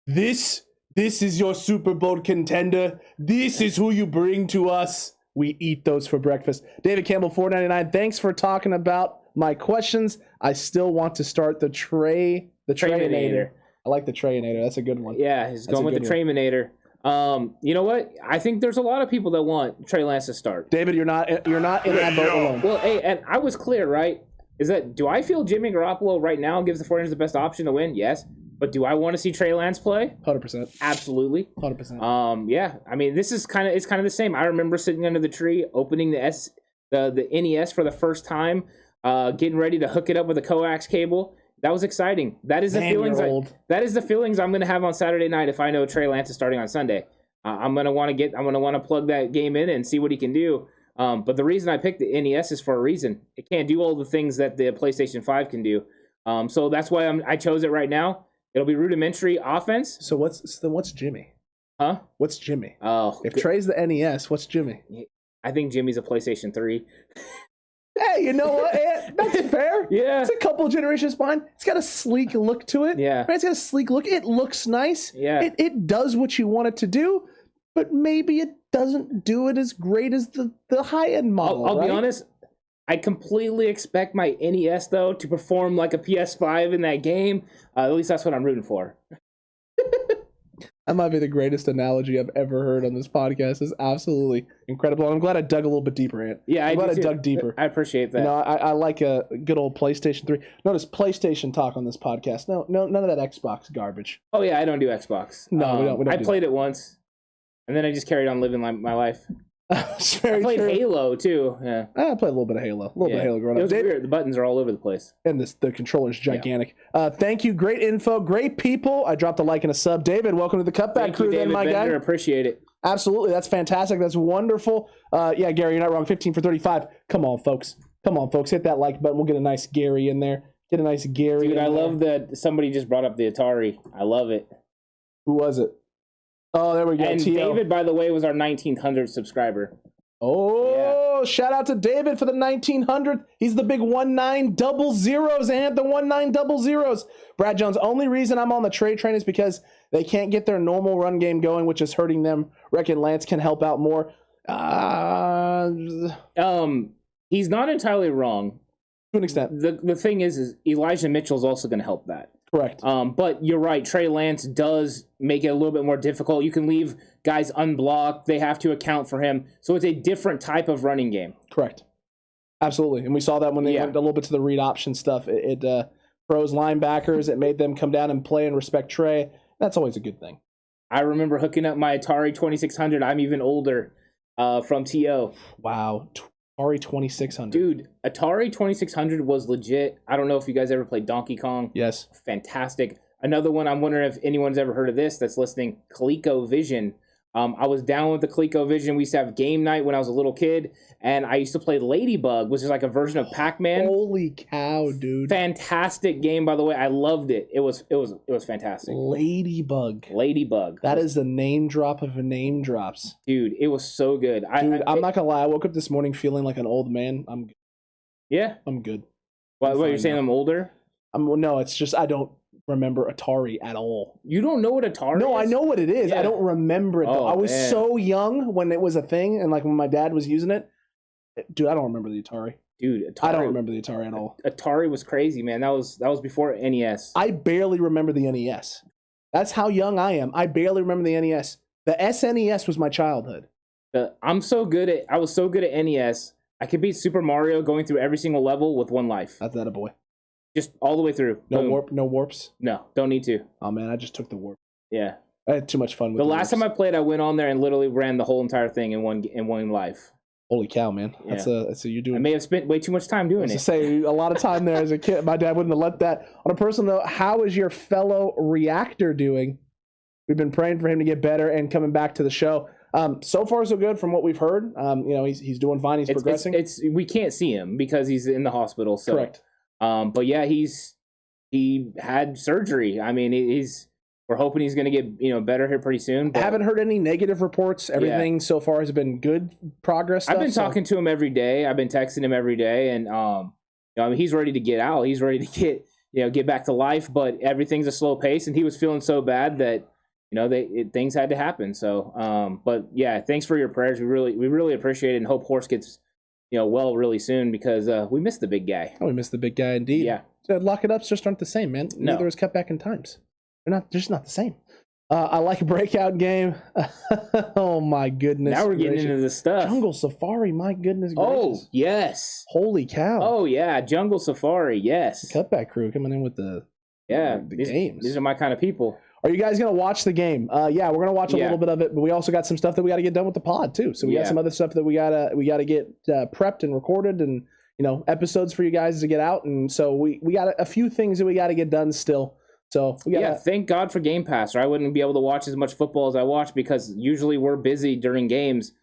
This This is your Super Bowl contender. This is who you bring to us. We eat those for breakfast. David Campbell, $4.99. Thanks for talking about my questions. I still want to start the Trayinator. I like the Trayinator. That's a good one. Yeah, he's going with the Trayminator. You know what? I think there's a lot of people that want Trey Lance to start. David, you're not in that boat alone. Well, hey, and I was clear, right? Do I feel Jimmy Garoppolo right now gives the 49ers the best option to win? Yes. But do I want to see Trey Lance play? 100%. Absolutely. 100%. Yeah. I mean, it's kind of the same. I remember sitting under the tree, opening the NES for the first time, getting ready to hook it up with a coax cable. That was exciting. That is the feelings I'm going to have on Saturday night if I know Trey Lance is starting on Sunday. I'm going to want to plug that game in and see what he can do. But the reason I picked the NES is for a reason. It can't do all the things that the PlayStation 5 can do. So that's why I chose it right now. It'll be rudimentary offense. So what's Jimmy? Huh? What's Jimmy? Oh, if Trey's the NES, what's Jimmy? I think Jimmy's a PlayStation 3. Hey, you know what? That's fair. Yeah. It's a couple of generations behind. It's got a sleek look to it. Yeah. Right? It's got a sleek look. It looks nice. Yeah. It does what you want it to do, but maybe it doesn't do it as great as the high-end model. I'll be honest. I completely expect my NES, though, to perform like a PS5 in that game. At least that's what I'm rooting for. That might be the greatest analogy I've ever heard on this podcast. It's absolutely incredible. And I'm glad I dug a little bit deeper, Ant. Yeah, I'm glad I dug deeper. I appreciate that. I like a good old PlayStation 3. Notice PlayStation talk on this podcast. No, none of that Xbox garbage. Oh, yeah, I don't do Xbox. No, we don't. I played it once, and then I just carried on living my life. I played true. Halo too. Yeah, I played a little bit of Halo. Bit of Halo growing up. It was weird. The buttons are all over the place. And the controller's gigantic. Yeah. Thank you. Great info. Great people. I dropped a like and a sub. David, welcome to the Cutback crew. David my Bender, guy. Appreciate it. Absolutely. That's fantastic. That's wonderful. Yeah, Gary, you're not wrong. 15 for 35. Come on, folks. Hit that like button. We'll get a nice Gary in there. Dude, I love that somebody just brought up the Atari. I love it. Who was it? Oh, there we go. And David, by the way, was our 1900th subscriber. Oh, yeah. Shout out to David for the 1900th. He's the big 1900s and the 1900s. Brad Jones, only reason I'm on the trade train is because they can't get their normal run game going, which is hurting them. Reckon Lance can help out more. He's not entirely wrong. To an extent. The thing is Elijah Mitchell's also going to help that. Correct. But you're right. Trey Lance does make it a little bit more difficult. You can leave guys unblocked. They have to account for him. So it's a different type of running game. Correct. Absolutely. And we saw that when they went a little bit to the read option stuff. It froze linebackers. It made them come down and play and respect Trey. That's always a good thing. I remember hooking up my Atari 2600. I'm even older from TO. Wow. Atari 2600. Dude, Atari 2600 was legit. I don't know if you guys ever played Donkey Kong. Yes. Fantastic. Another one, I'm wondering if anyone's ever heard of this that's listening, ColecoVision. I was down with the ColecoVision. We used to have game night when I was a little kid, and I used to play Ladybug, which is like a version of Pac-Man. Holy cow, dude. Fantastic game, by the way. I loved it. It was fantastic. Ladybug. That is the name drop of name drops. Dude, it was so good. I'm not going to lie. I woke up this morning feeling like an old man. I'm good. Yeah? I'm good. What, you're saying I'm older? No, it's just I don't remember Atari at all. You don't know what Atari is? No, I know what it is. Yeah. I don't remember it though. I was so young when it was a thing, and like when my dad was using it. Dude, I don't remember the Atari. Dude, I don't remember the Atari at all. Atari was crazy, man. That was before NES. I barely remember the NES. That's how young I am. I barely remember the NES. The SNES was my childhood. I was so good at NES. I could beat Super Mario going through every single level with one life. That's that a boy. Just all the way through. No warps? No, don't need to. Oh man, I just took the warp. Yeah. I had too much fun with the last time I played, I went on there and literally ran the whole entire thing in one life. Holy cow, man. Yeah. That's you're doing. I may have spent way too much time doing it. To say a lot of time there as a kid. My dad wouldn't have let that. On a personal note, how is your fellow reactor doing? We've been praying for him to get better and coming back to the show. So far so good from what we've heard. He's doing fine. He's progressing. We can't see him because he's in the hospital. So. Correct. But yeah, he had surgery. I mean, we're hoping he's going to get better here pretty soon. I haven't heard any negative reports. Everything so far has been good progress. I've been talking to him every day. I've been texting him every day, and I mean, he's ready to get out. He's ready to get back to life. But everything's a slow pace, and he was feeling so bad that things had to happen. So, but yeah, thanks for your prayers. We really appreciate it, and hope Horse gets well really soon, because we missed the big guy. Oh, we missed the big guy indeed. Yeah, lock it ups just aren't the same, man. No. Neither is Cutback in times. They're just not the same. I like a breakout game. Oh my goodness! Now we're getting gracious. into the stuff. Jungle Safari, my goodness gracious. Oh yes! Holy cow! Oh yeah, Jungle Safari, yes. Cutback crew coming in with the games. These are my kind of people. Are you guys gonna watch the game? Yeah, we're gonna watch a little bit of it, but we also got some stuff that we got to get done with the pod too. So we got some other stuff that we gotta get prepped and recorded, and episodes for you guys to get out, and so we got a few things that we got to get done still. So thank God for Game Pass, or I wouldn't be able to watch as much football as I watch, because usually we're busy during games,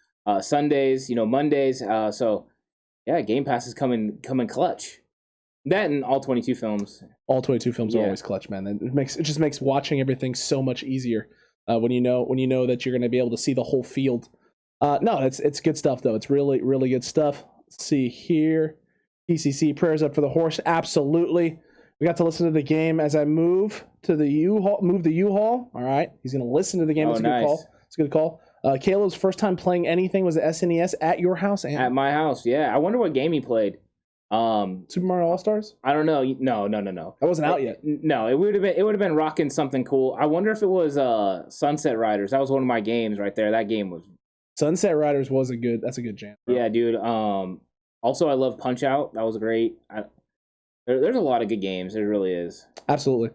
Sundays, Mondays. So yeah, Game Pass is coming clutch. That and all 22 films. All 22 films are always clutch, man. It just makes watching everything so much easier when you know that you're going to be able to see the whole field. No, it's good stuff though. It's really really good stuff. Let's see here. PCC prayers up for the Horse. Absolutely. We got to listen to the game as I move the U-Haul. All right. He's going to listen to the game. It's a good call. It's a good call. Caleb's first time playing anything was the SNES at your house? At my house, yeah. I wonder what game he played. Super Mario All-Stars? I don't know. No. That wasn't out yet. No, it would have been rocking something cool. I wonder if it was Sunset Riders. That was one of my games right there. That game was Sunset Riders that's a good jam. Bro. Yeah, dude. Also I love Punch Out. That was great. There's a lot of good games. There really is. Absolutely.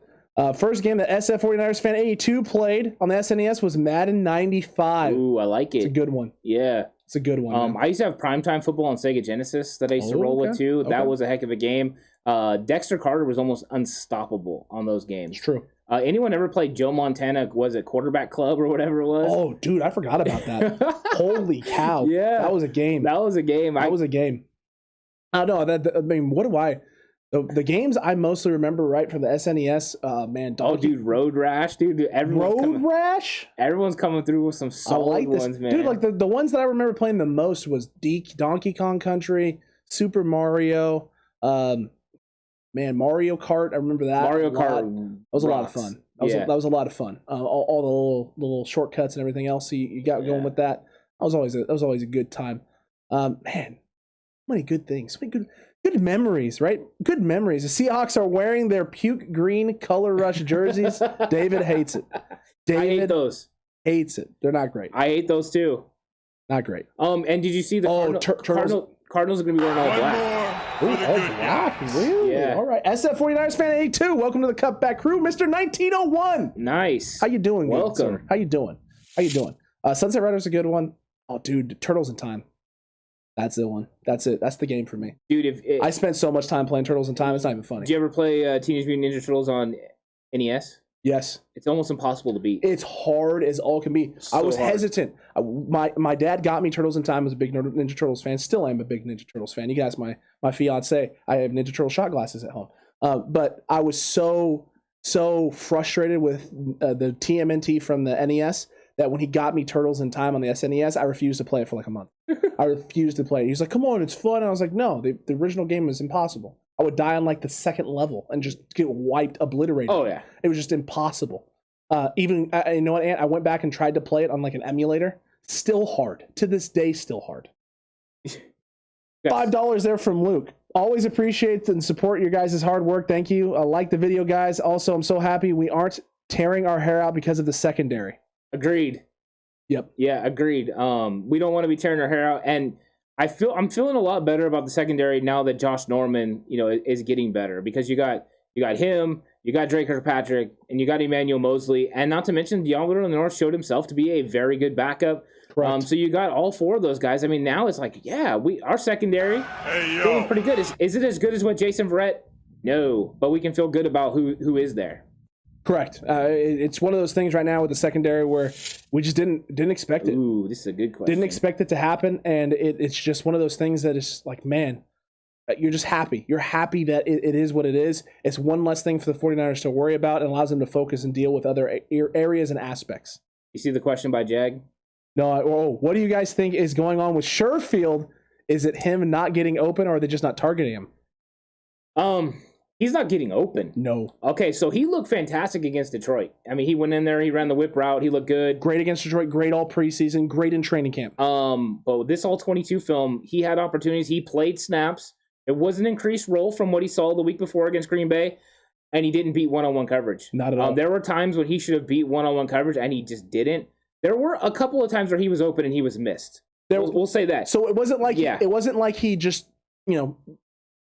First game that SF 49ers fan 82 played on the SNES was Madden 95. Ooh, I like it. It's a good one. Yeah. It's a good one. I used to have Primetime Football on Sega Genesis that I used to roll with too. Okay. That was a heck of a game. Dexter Carter was almost unstoppable on those games. It's true. Anyone ever played Joe Montana, was it Quarterback Club or whatever it was? Oh, dude, I forgot about that. Holy cow. Yeah. That was a game. That was a game. I know. What do I... The games I mostly remember right from the SNES, man. Dude, Road Rash, dude. Everyone's coming through with some solid ones, man. Dude, like the ones that I remember playing the most was Donkey Kong Country, Super Mario, Mario Kart. I remember that. Mario Kart. That was a lot of fun. That was a lot of fun. All the little shortcuts and everything else you got going with that. That was always a good time. Man, so many good things. So many good memories, right? Good memories. The Seahawks are wearing their puke green Color Rush jerseys. David hates it. I hate those. Hates it. They're not great. I hate those too. Not great. And did you see the Cardinals are going to be wearing all black? Ooh, all black? Really? Yeah. All right. SF 49ers fan 82. Welcome to the Cutback crew, Mr. 1901. Nice. How you doing? Welcome. Sir? How you doing? Sunset Riders a good one. Oh, dude, Turtles in Time. That's the one. That's it. That's the game for me. Dude, I spent so much time playing Turtles in Time, it's not even funny. Did you ever play Teenage Mutant Ninja Turtles on NES? Yes. It's almost impossible to beat. It's hard as all can be. I was hesitant. My dad got me Turtles in Time. I was a big Ninja Turtles fan. Still am a big Ninja Turtles fan. You guys, my fiance, I have Ninja Turtle shot glasses at home. But I was so frustrated with the TMNT from the NES that when he got me Turtles in Time on the SNES, I refused to play it for like a month. I refused to play it. He was like, come on, it's fun. And I was like, no, the original game was impossible. I would die on like the second level and just get wiped, obliterated. Oh, yeah. It was just impossible. You know what, Ant? I went back and tried to play it on like an emulator. Still hard. To this day, still hard. $5 there from Luke. Always appreciate and support your guys' hard work. Thank you. I like the video, guys. Also, I'm so happy we aren't tearing our hair out because of the secondary. Agreed. Yep. Yeah, agreed. We don't want to be tearing our hair out, and I'm feeling a lot better about the secondary now that Josh Norman, is getting better, because you got him, you got Drake Kirkpatrick, and you got Emmanuel Mosley, and not to mention DeAngelo North showed himself to be a very good backup. Correct. So you got all four of those guys. I mean, now it's like, yeah, our secondary feeling pretty good. Is it as good as what Jason Verrett? No, but we can feel good about who is there. Correct. It's one of those things right now with the secondary where we just didn't expect it. Ooh, this is a good question. Didn't expect it to happen, and it's just one of those things that is like, man, you're just happy. You're happy that it is what it is. It's one less thing for the 49ers to worry about, and allows them to focus and deal with other areas and aspects. You see the question by Jag? No. What do you guys think is going on with Sherfield? Is it him not getting open, or are they just not targeting him? He's not getting open. No. Okay, so he looked fantastic against Detroit. I mean, he went in there, he ran the whip route, he looked good. Great against Detroit, great all preseason, great in training camp. But this all-22 film, he had opportunities, he played snaps. It was an increased role from what he saw the week before against Green Bay, and he didn't beat one-on-one coverage. Not at all. There were times when he should have beat one-on-one coverage, and he just didn't. There were a couple of times where he was open and he was missed. We'll say that. So it wasn't like he just,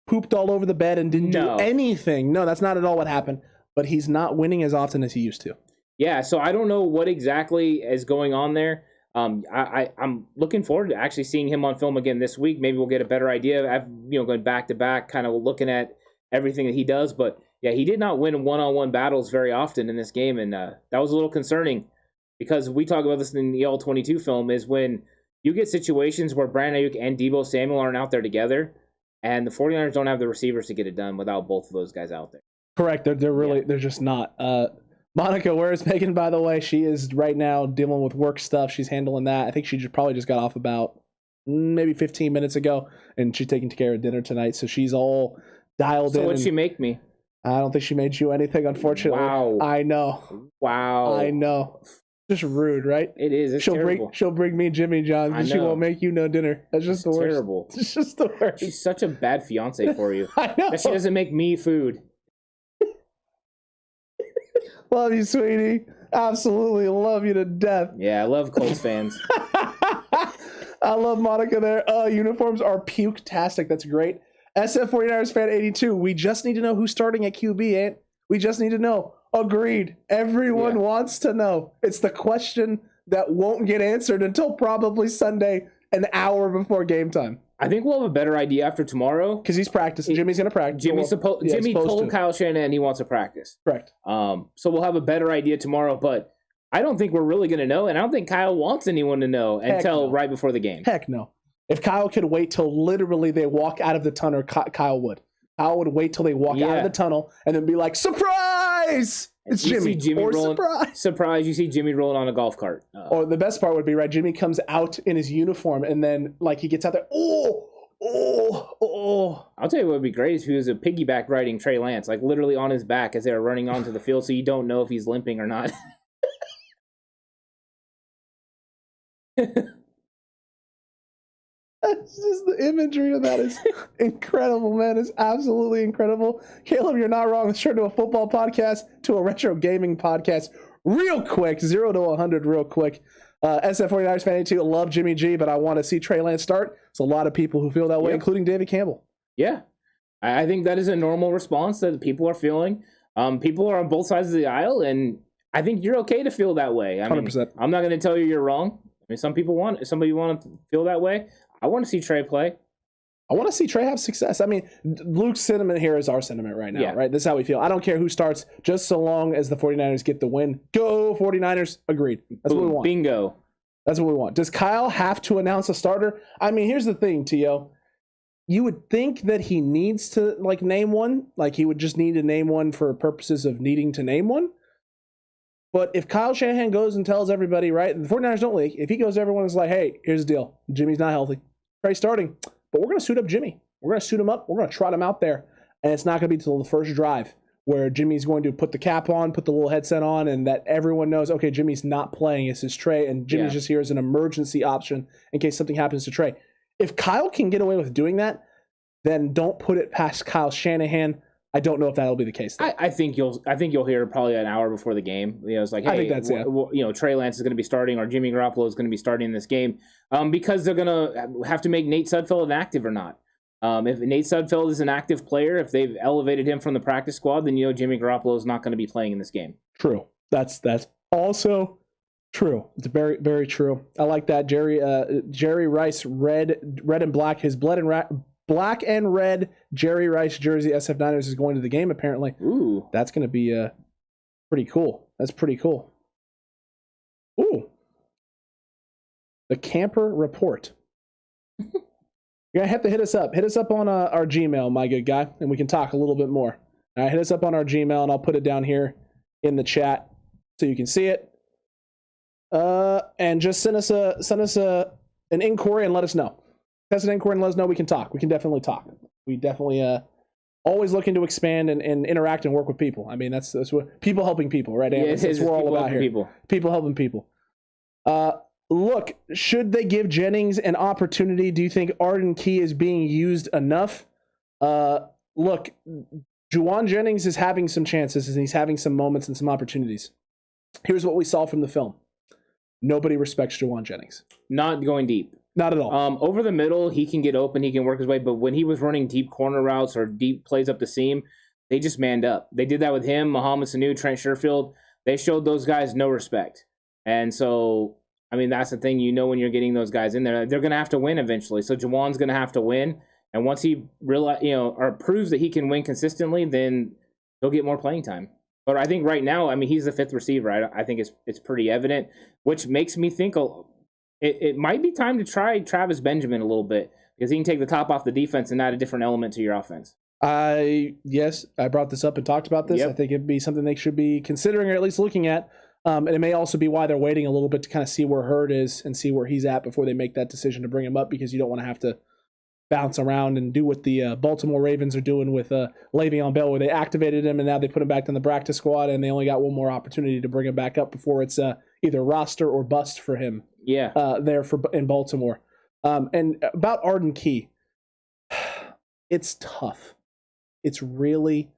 pooped all over the bed and didn't do anything. No, that's not at all what happened. But he's not winning as often as he used to. Yeah, so I don't know what exactly is going on there. I'm looking forward to actually seeing him on film again this week. Maybe we'll get a better idea. I've going back to back, kind of looking at everything that he does. But yeah, he did not win one-on-one battles very often in this game, and that was a little concerning because we talk about this in the all-22 film is when you get situations where Brandon Ayuk and Deebo Samuel aren't out there together. And the 49ers don't have the receivers to get it done without both of those guys out there. Correct. They're just not. Monica, where is Megan, by the way? She is right now dealing with work stuff. She's handling that. I think she probably just got off about maybe 15 minutes ago, and she's taking care of dinner tonight. So she's all dialed in. So what'd she make me? I don't think she made you anything, unfortunately. Wow. I know. Wow. I know. Just rude, right? It is. It's terrible. She'll bring me Jimmy John's, and she won't make you no dinner. That's just the worst. Terrible. It's just the worst. She's such a bad fiance for you. I know. That she doesn't make me food. Love you, sweetie. Absolutely love you to death. Yeah, I love Colts fans. I love Monica there. Uniforms are puke-tastic. That's great. SF 49ers fan 82. We just need to know who's starting at QB, Ant. We just need to know. Agreed. Everyone wants to know. It's the question that won't get answered until probably Sunday, an hour before game time. I think we'll have a better idea after tomorrow. Because he's practicing. Jimmy's going to practice. Jimmy told Kyle Shanahan he wants to practice. Correct. So we'll have a better idea tomorrow, but I don't think we're really going to know, and I don't think Kyle wants anyone to know until right before the game. Heck no. If Kyle could wait till literally they walk out of the tunnel, Kyle would. Kyle would wait till they walk out of the tunnel and then be like, surprise! It's Jimmy. Or surprise. Surprise, you see Jimmy rolling on a golf cart. Or the best part would be, right, Jimmy comes out in his uniform and then he gets out there, I'll tell you what would be great if he was a piggyback riding Trey Lance, like literally on his back as they were running onto the field so you don't know if he's limping or not. That's just the imagery of that is incredible, man. It's absolutely incredible. Caleb, you're not wrong. Let's turn to a football podcast, to a retro gaming podcast. Real quick, 0 to 100 real quick. SF 49ers fan 82, love Jimmy G, but I want to see Trey Lance start. It's a lot of people who feel that way, including David Campbell. Yeah. I think that is a normal response that people are feeling. People are on both sides of the aisle, and I think you're okay to feel that way. 100%. I'm not going to tell you you're wrong. I mean, somebody want to feel that way. I want to see Trey play. I want to see Trey have success. I mean, Luke's sentiment here is our sentiment right now, right? This is how we feel. I don't care who starts, just so long as the 49ers get the win. Go 49ers. Agreed. That's what we want. Bingo. That's what we want. Does Kyle have to announce a starter? I mean, here's the thing, T.O. You would think that he needs to, name one. He would just need to name one for purposes of needing to name one. But if Kyle Shanahan goes and tells everybody, right, the 49ers don't leak. If he goes to everyone and is like, hey, here's the deal. Jimmy's not healthy. Trey's starting. But we're going to suit up Jimmy. We're going to suit him up. We're going to trot him out there. And it's not going to be until the first drive where Jimmy's going to put the cap on, put the little headset on, and that everyone knows, okay, Jimmy's not playing. It's his Trey, and Jimmy's just here as an emergency option in case something happens to Trey. If Kyle can get away with doing that, then don't put it past Kyle Shanahan. I don't know if that'll be the case. I think you'll hear probably an hour before the game. It's like, hey, I think that's Trey Lance is going to be starting, or Jimmy Garoppolo is going to be starting in this game, because they're going to have to make Nate Sudfeld inactive or not. If Nate Sudfeld is an active player, if they've elevated him from the practice squad, then Jimmy Garoppolo is not going to be playing in this game. True. That's also true. It's very, very true. I like that. Jerry Rice, red and black. His black and red Jerry Rice jersey, SF Niners, is going to the game, apparently. Ooh. That's going to be pretty cool. That's pretty cool. Ooh. The Camper Report. You're going to have to hit us up. Hit us up on our Gmail, my good guy, and we can talk a little bit more. All right, hit us up on our Gmail, and I'll put it down here in the chat so you can see it. And just send us an inquiry and let us know. Send us an inquiry and let us know. We can talk. We can definitely talk. We definitely always looking to expand and interact and work with people. I mean, that's what people helping people, right? Yeah, that's what we're all about here. People helping people. Look, should they give Jennings an opportunity? Do you think Arden Key is being used enough? Look, Juwan Jennings is having some chances and he's having some moments and some opportunities. Here's what we saw from the film. Nobody respects Juwan Jennings. Not going deep. Not at all. Over the middle, he can get open, he can work his way, but when he was running deep corner routes or deep plays up the seam, they just manned up. They did that with him, Mohamed Sanu, Trent Sherfield. They showed those guys no respect. And so, I mean, that's the thing. You know when you're getting those guys in there, they're going to have to win eventually. So Juwan's going to have to win. And once he or proves that he can win consistently, then he'll get more playing time. But I think right now, I mean, he's the fifth receiver. I think it's pretty evident, which makes me think it might be time to try Travis Benjamin a little bit because he can take the top off the defense and add a different element to your offense. Yes, I brought this up and talked about this. Yep. I think it'd be something they should be considering or at least looking at. And it may also be why they're waiting a little bit to kind of see where Hurd is and see where he's at before they make that decision to bring him up, because you don't want to have to bounce around and do what the Baltimore Ravens are doing with Le'Veon Bell, where they activated him and now they put him back in the practice squad and they only got one more opportunity to bring him back up before it's either roster or bust for him. Yeah, in Baltimore. And about Arden Key, it's tough. It's really,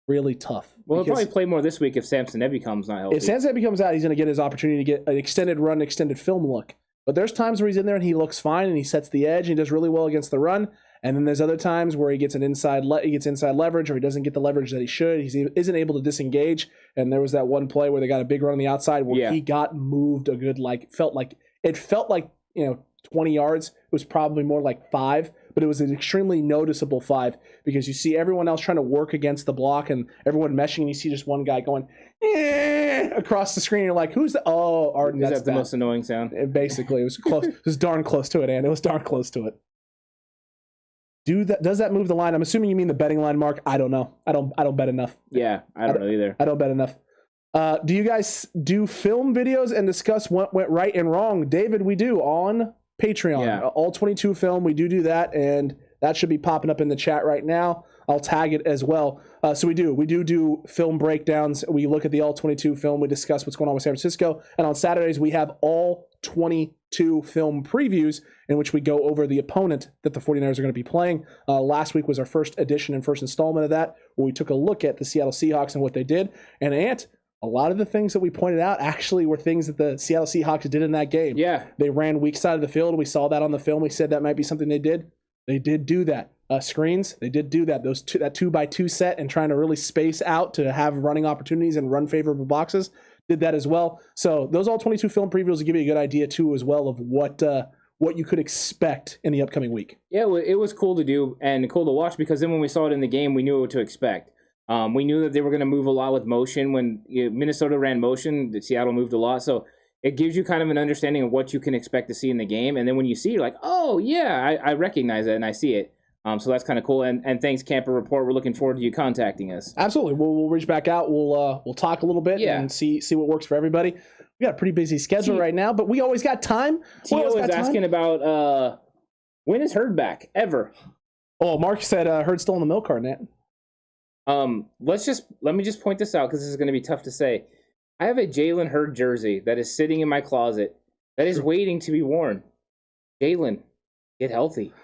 really tough. Well, he'll probably play more this week if Samson Ebby comes not healthy. If Samson Ebby comes out, he's going to get his opportunity to get an extended run, extended film look. But there's times where he's in there and he looks fine and he sets the edge and he does really well against the run. And then there's other times where he gets inside leverage, or he doesn't get the leverage that he should. He isn't able to disengage. And there was that one play where they got a big run on the outside where he got moved a good, felt like 20 yards. It was probably more like 5, but it was an extremely noticeable 5 because you see everyone else trying to work against the block and everyone meshing, and you see just one guy going across the screen. You're like, who's the? Oh, Arden. Is that the most annoying sound? Basically, it was close. It was darn close to it, and it was darn close to it. Does that move the line? I'm assuming you mean the betting line, Mark. I don't know. I don't bet enough. Yeah, I don't know either. I don't bet enough. Do you guys do film videos and discuss what went right and wrong? David, we do on Patreon. Yeah. All 22 film, we do that, and that should be popping up in the chat right now. I'll tag it as well. So we do film breakdowns. We look at the all 22 film. We discuss what's going on with San Francisco. And on Saturdays, we have all 22 film previews in which we go over the opponent that the 49ers are going to be playing. Last week was our first edition and first installment of that, where we took a look at the Seattle Seahawks and what they did. And a lot of the things that we pointed out actually were things that the Seattle Seahawks did in that game. Yeah. They ran weak side of the field. We saw that on the film. We said that might be something they did. They did do that. Screens, they did do that. That 2x2 set and trying to really space out to have running opportunities and run favorable boxes, did that as well. So those all 22 film previews will give you a good idea too as well of what you could expect in the upcoming week. Yeah, it was cool to do and cool to watch because then when we saw it in the game, we knew what to expect. We knew that they were going to move a lot with motion. When Minnesota ran motion, Seattle moved a lot. So it gives you kind of an understanding of what you can expect to see in the game. And then when you see it, you're like, oh, yeah, I recognize it and I see it. So that's kind of cool. And thanks, Camper Report. We're looking forward to you contacting us. Absolutely. We'll reach back out. We'll talk a little bit and see what works for everybody. We got a pretty busy schedule right now, but we always got time. Tio was asking about when is Hurd back ever? Oh, Mark said Hurd's still in the milk carton. Let me just point this out because this is going to be tough to say. I have a Jalen Hurd jersey that is sitting in my closet that is waiting to be worn. Jalen, get healthy.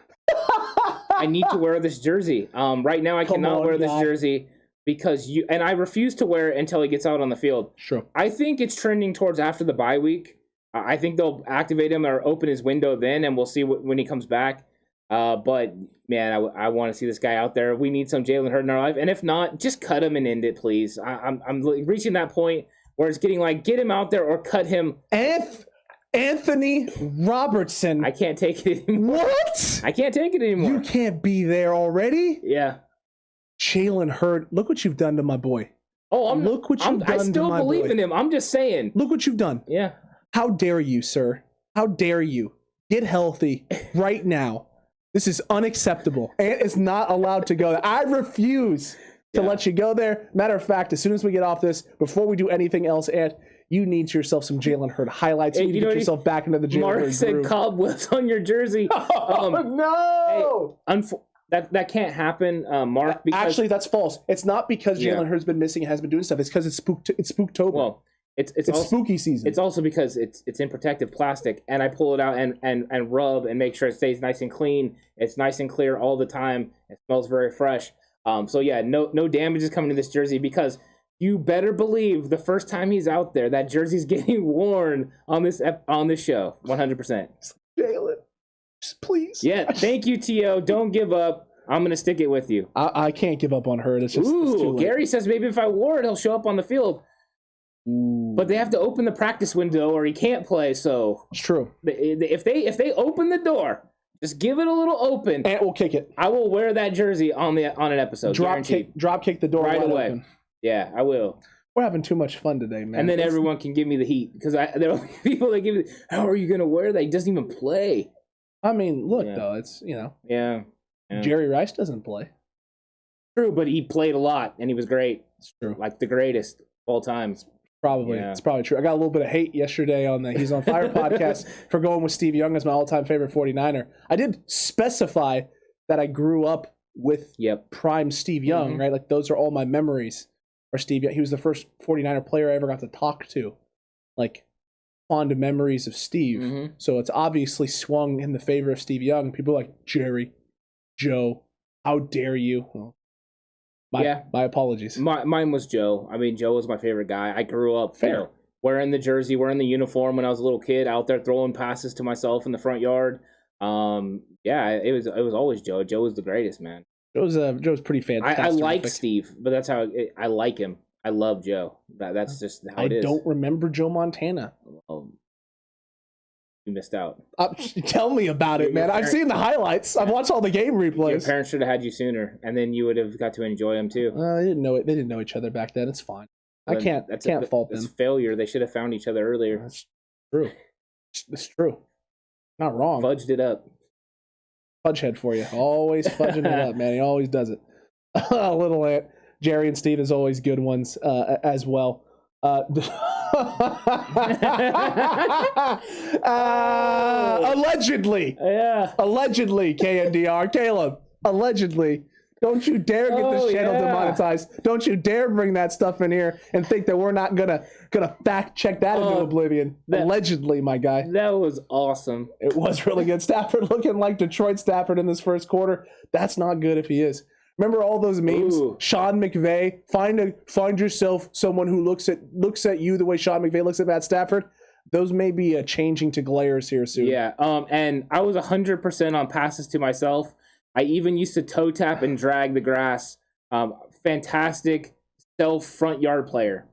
I need to wear this jersey. Right now I cannot wear this jersey because I refuse to wear it until he gets out on the field. Sure. I think it's trending towards after the bye week. I think they'll activate him or open his window then, and we'll see when he comes back. But man, I want to see this guy out there. We need some Jalen Hurd in our life, and if not, just cut him and end it, please. I'm reaching that point where it's getting like, get him out there or cut him. Anthony Robertson. I can't take it anymore. What? I can't take it anymore. You can't be there already? Yeah. Jalen Hurd, look what you've done to my boy. Oh, I still believe in him. I'm just saying. Look what you've done. Yeah. How dare you, sir? How dare you? Get healthy right now. This is unacceptable. Ant is not allowed to go there. I refuse to let you go there. Matter of fact, as soon as we get off this, before we do anything else, Ant, you need yourself some Jalen Hurd highlights. You need to get yourself back into the Jalen Hurd Mark said groove. cobwebs on your jersey. No! Hey, That can't happen, Mark. Because, actually, that's false. It's not because Jalen Hurts been missing and has been doing stuff. It's because it's Spooktober. Well, it's also, spooky season. It's also because it's in protective plastic, and I pull it out and rub and make sure it stays nice and clean. It's nice and clear all the time. It smells very fresh. So yeah, no damage is coming to this jersey, because you better believe the first time he's out there, that jersey's getting worn on this show, 100%. Jalen, just please. Yeah, thank you, T.O. Don't give up. I'm going to stick it with you. I can't give up on her. It's just it's too late. Gary says maybe if I wore it, he'll show up on the field. Ooh. But they have to open the practice window or he can't play, so... It's true. If they open the door, just give it a little open. And we'll kick it. I will wear that jersey on an episode. Drop kick the door right away. Open. Yeah, I will. We're having too much fun today, man. And then everyone can give me the heat, because there will be people that give me, how are you going to wear that? He doesn't even play. I mean, look, though, it's, Yeah. Jerry Rice doesn't play. True, but he played a lot, and he was great. It's true. Like the greatest of all time. It's probably true. I got a little bit of hate yesterday on the He's on Fire podcast for going with Steve Young as my all-time favorite 49er. I did specify that I grew up with prime Steve Young, right? Like, those are all my memories. Or Steve Young. He was the first 49er player I ever got to talk to. Like, fond memories of Steve. So it's obviously swung in the favor of Steve Young. People are like, Jerry, Joe, how dare you? Well, my apologies. Mine was Joe. I mean, Joe was my favorite guy. I grew up wearing the jersey, wearing the uniform when I was a little kid, out there throwing passes to myself in the front yard. It was always Joe. Joe was the greatest, man. Joe's pretty fantastic. I like Steve, but that's how I like him. I love Joe. That's just how it is. I don't remember Joe Montana. You missed out. Tell me about it, man. I've seen the highlights. I've watched all the game replays. Your parents should have had you sooner, and then you would have got to enjoy them too. They didn't know it. They didn't know each other back then. It's fine. I can't fault them. It's failure. They should have found each other earlier. That's true. It's true. Not wrong. Fudged it up. Fudgehead for you. Always fudging it up, man. He always does it. Little Ant. Jerry and Steve is always good ones as well. Allegedly. Yeah. Allegedly, KNDR. Caleb. Allegedly. Don't you dare get this channel demonetized. Don't you dare bring that stuff in here and think that we're not gonna fact check that into oblivion. Allegedly, my guy. That was awesome. It was really good. Stafford looking like Detroit Stafford in this first quarter. That's not good if he is. Remember all those memes? Ooh. Sean McVay. Find yourself someone who looks at you the way Sean McVay looks at Matt Stafford. Those may be changing to glares here soon. Yeah. And I was 100% on passes to myself. I even used to toe tap and drag the grass. Fantastic front yard player.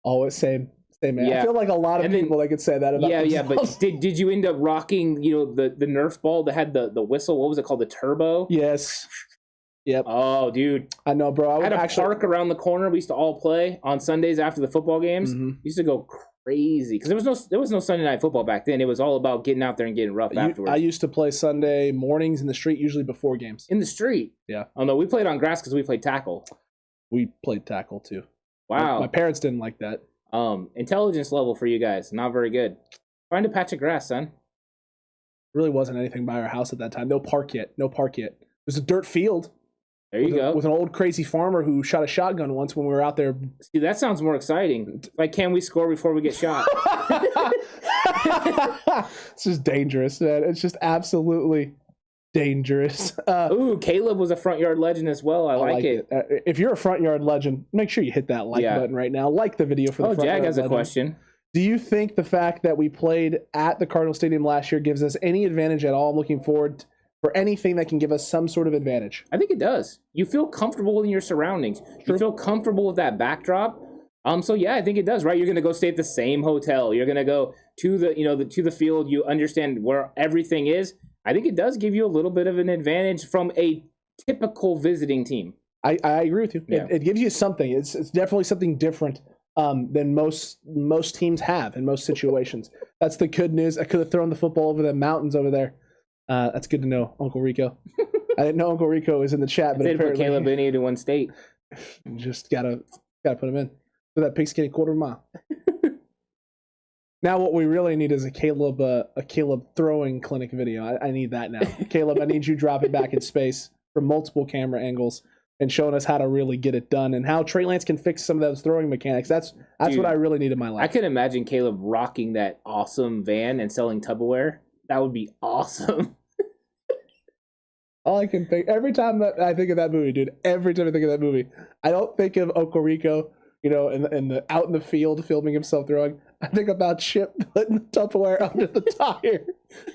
Oh, same man. Yeah. I feel like a lot of people that could say that about themselves. Yeah, but did you end up rocking, the Nerf ball that had the whistle? What was it called? The turbo? Yes. Yep. Oh, dude. I know, bro. I had a park around the corner. We used to all play on Sundays after the football games. We used to go crazy because there was no Sunday night football back then. It was all about getting out there and getting rough afterwards. I used to play Sunday mornings in the street, usually before games. In the street? Yeah. Oh, no, we played on grass because we played tackle. We played tackle, too. Wow. My parents didn't like that. Intelligence level for you guys, not very good. Find a patch of grass, son. Really wasn't anything by our house at that time. No park yet. It was a dirt field. There you go. With an old crazy farmer who shot a shotgun once when we were out there. See, that sounds more exciting. Like, can we score before we get shot? It's just dangerous, man. It's just absolutely dangerous. Caleb was a front yard legend as well. I like it. If you're a front yard legend, make sure you hit that like button right now. Like the video for the front yard legend. Jag has a question. Do you think the fact that we played at the Cardinals Stadium last year gives us any advantage at all? I'm looking forward for anything that can give us some sort of advantage. I think it does. You feel comfortable in your surroundings. You feel comfortable with that backdrop. So yeah, I think it does, right? You're going to go stay at the same hotel. You're going to go to the field. You understand where everything is. I think it does give you a little bit of an advantage from a typical visiting team. I agree with you. Yeah. It gives you something. It's definitely something different than most teams have in most situations. That's the good news. I could have thrown the football over the mountains over there. That's good to know, Uncle Rico. I didn't know Uncle Rico was in the chat, but apparently Caleb Binney to one state. Just gotta put him in for that pigskin quarter mile. Now what we really need is a Caleb throwing clinic video. I need that now. Caleb, I need you dropping back in space from multiple camera angles and showing us how to really get it done and how Trey Lance can fix some of those throwing mechanics. That's Dude, what I really need in my life. I can imagine Caleb rocking that awesome van and selling Tupperware. That would be awesome. All I can think, every time that I think of that movie, dude, every time I think of that movie, I don't think of Okoriko, you know, in the out in the field filming himself throwing. I think about Chip putting the Tupperware under the tire,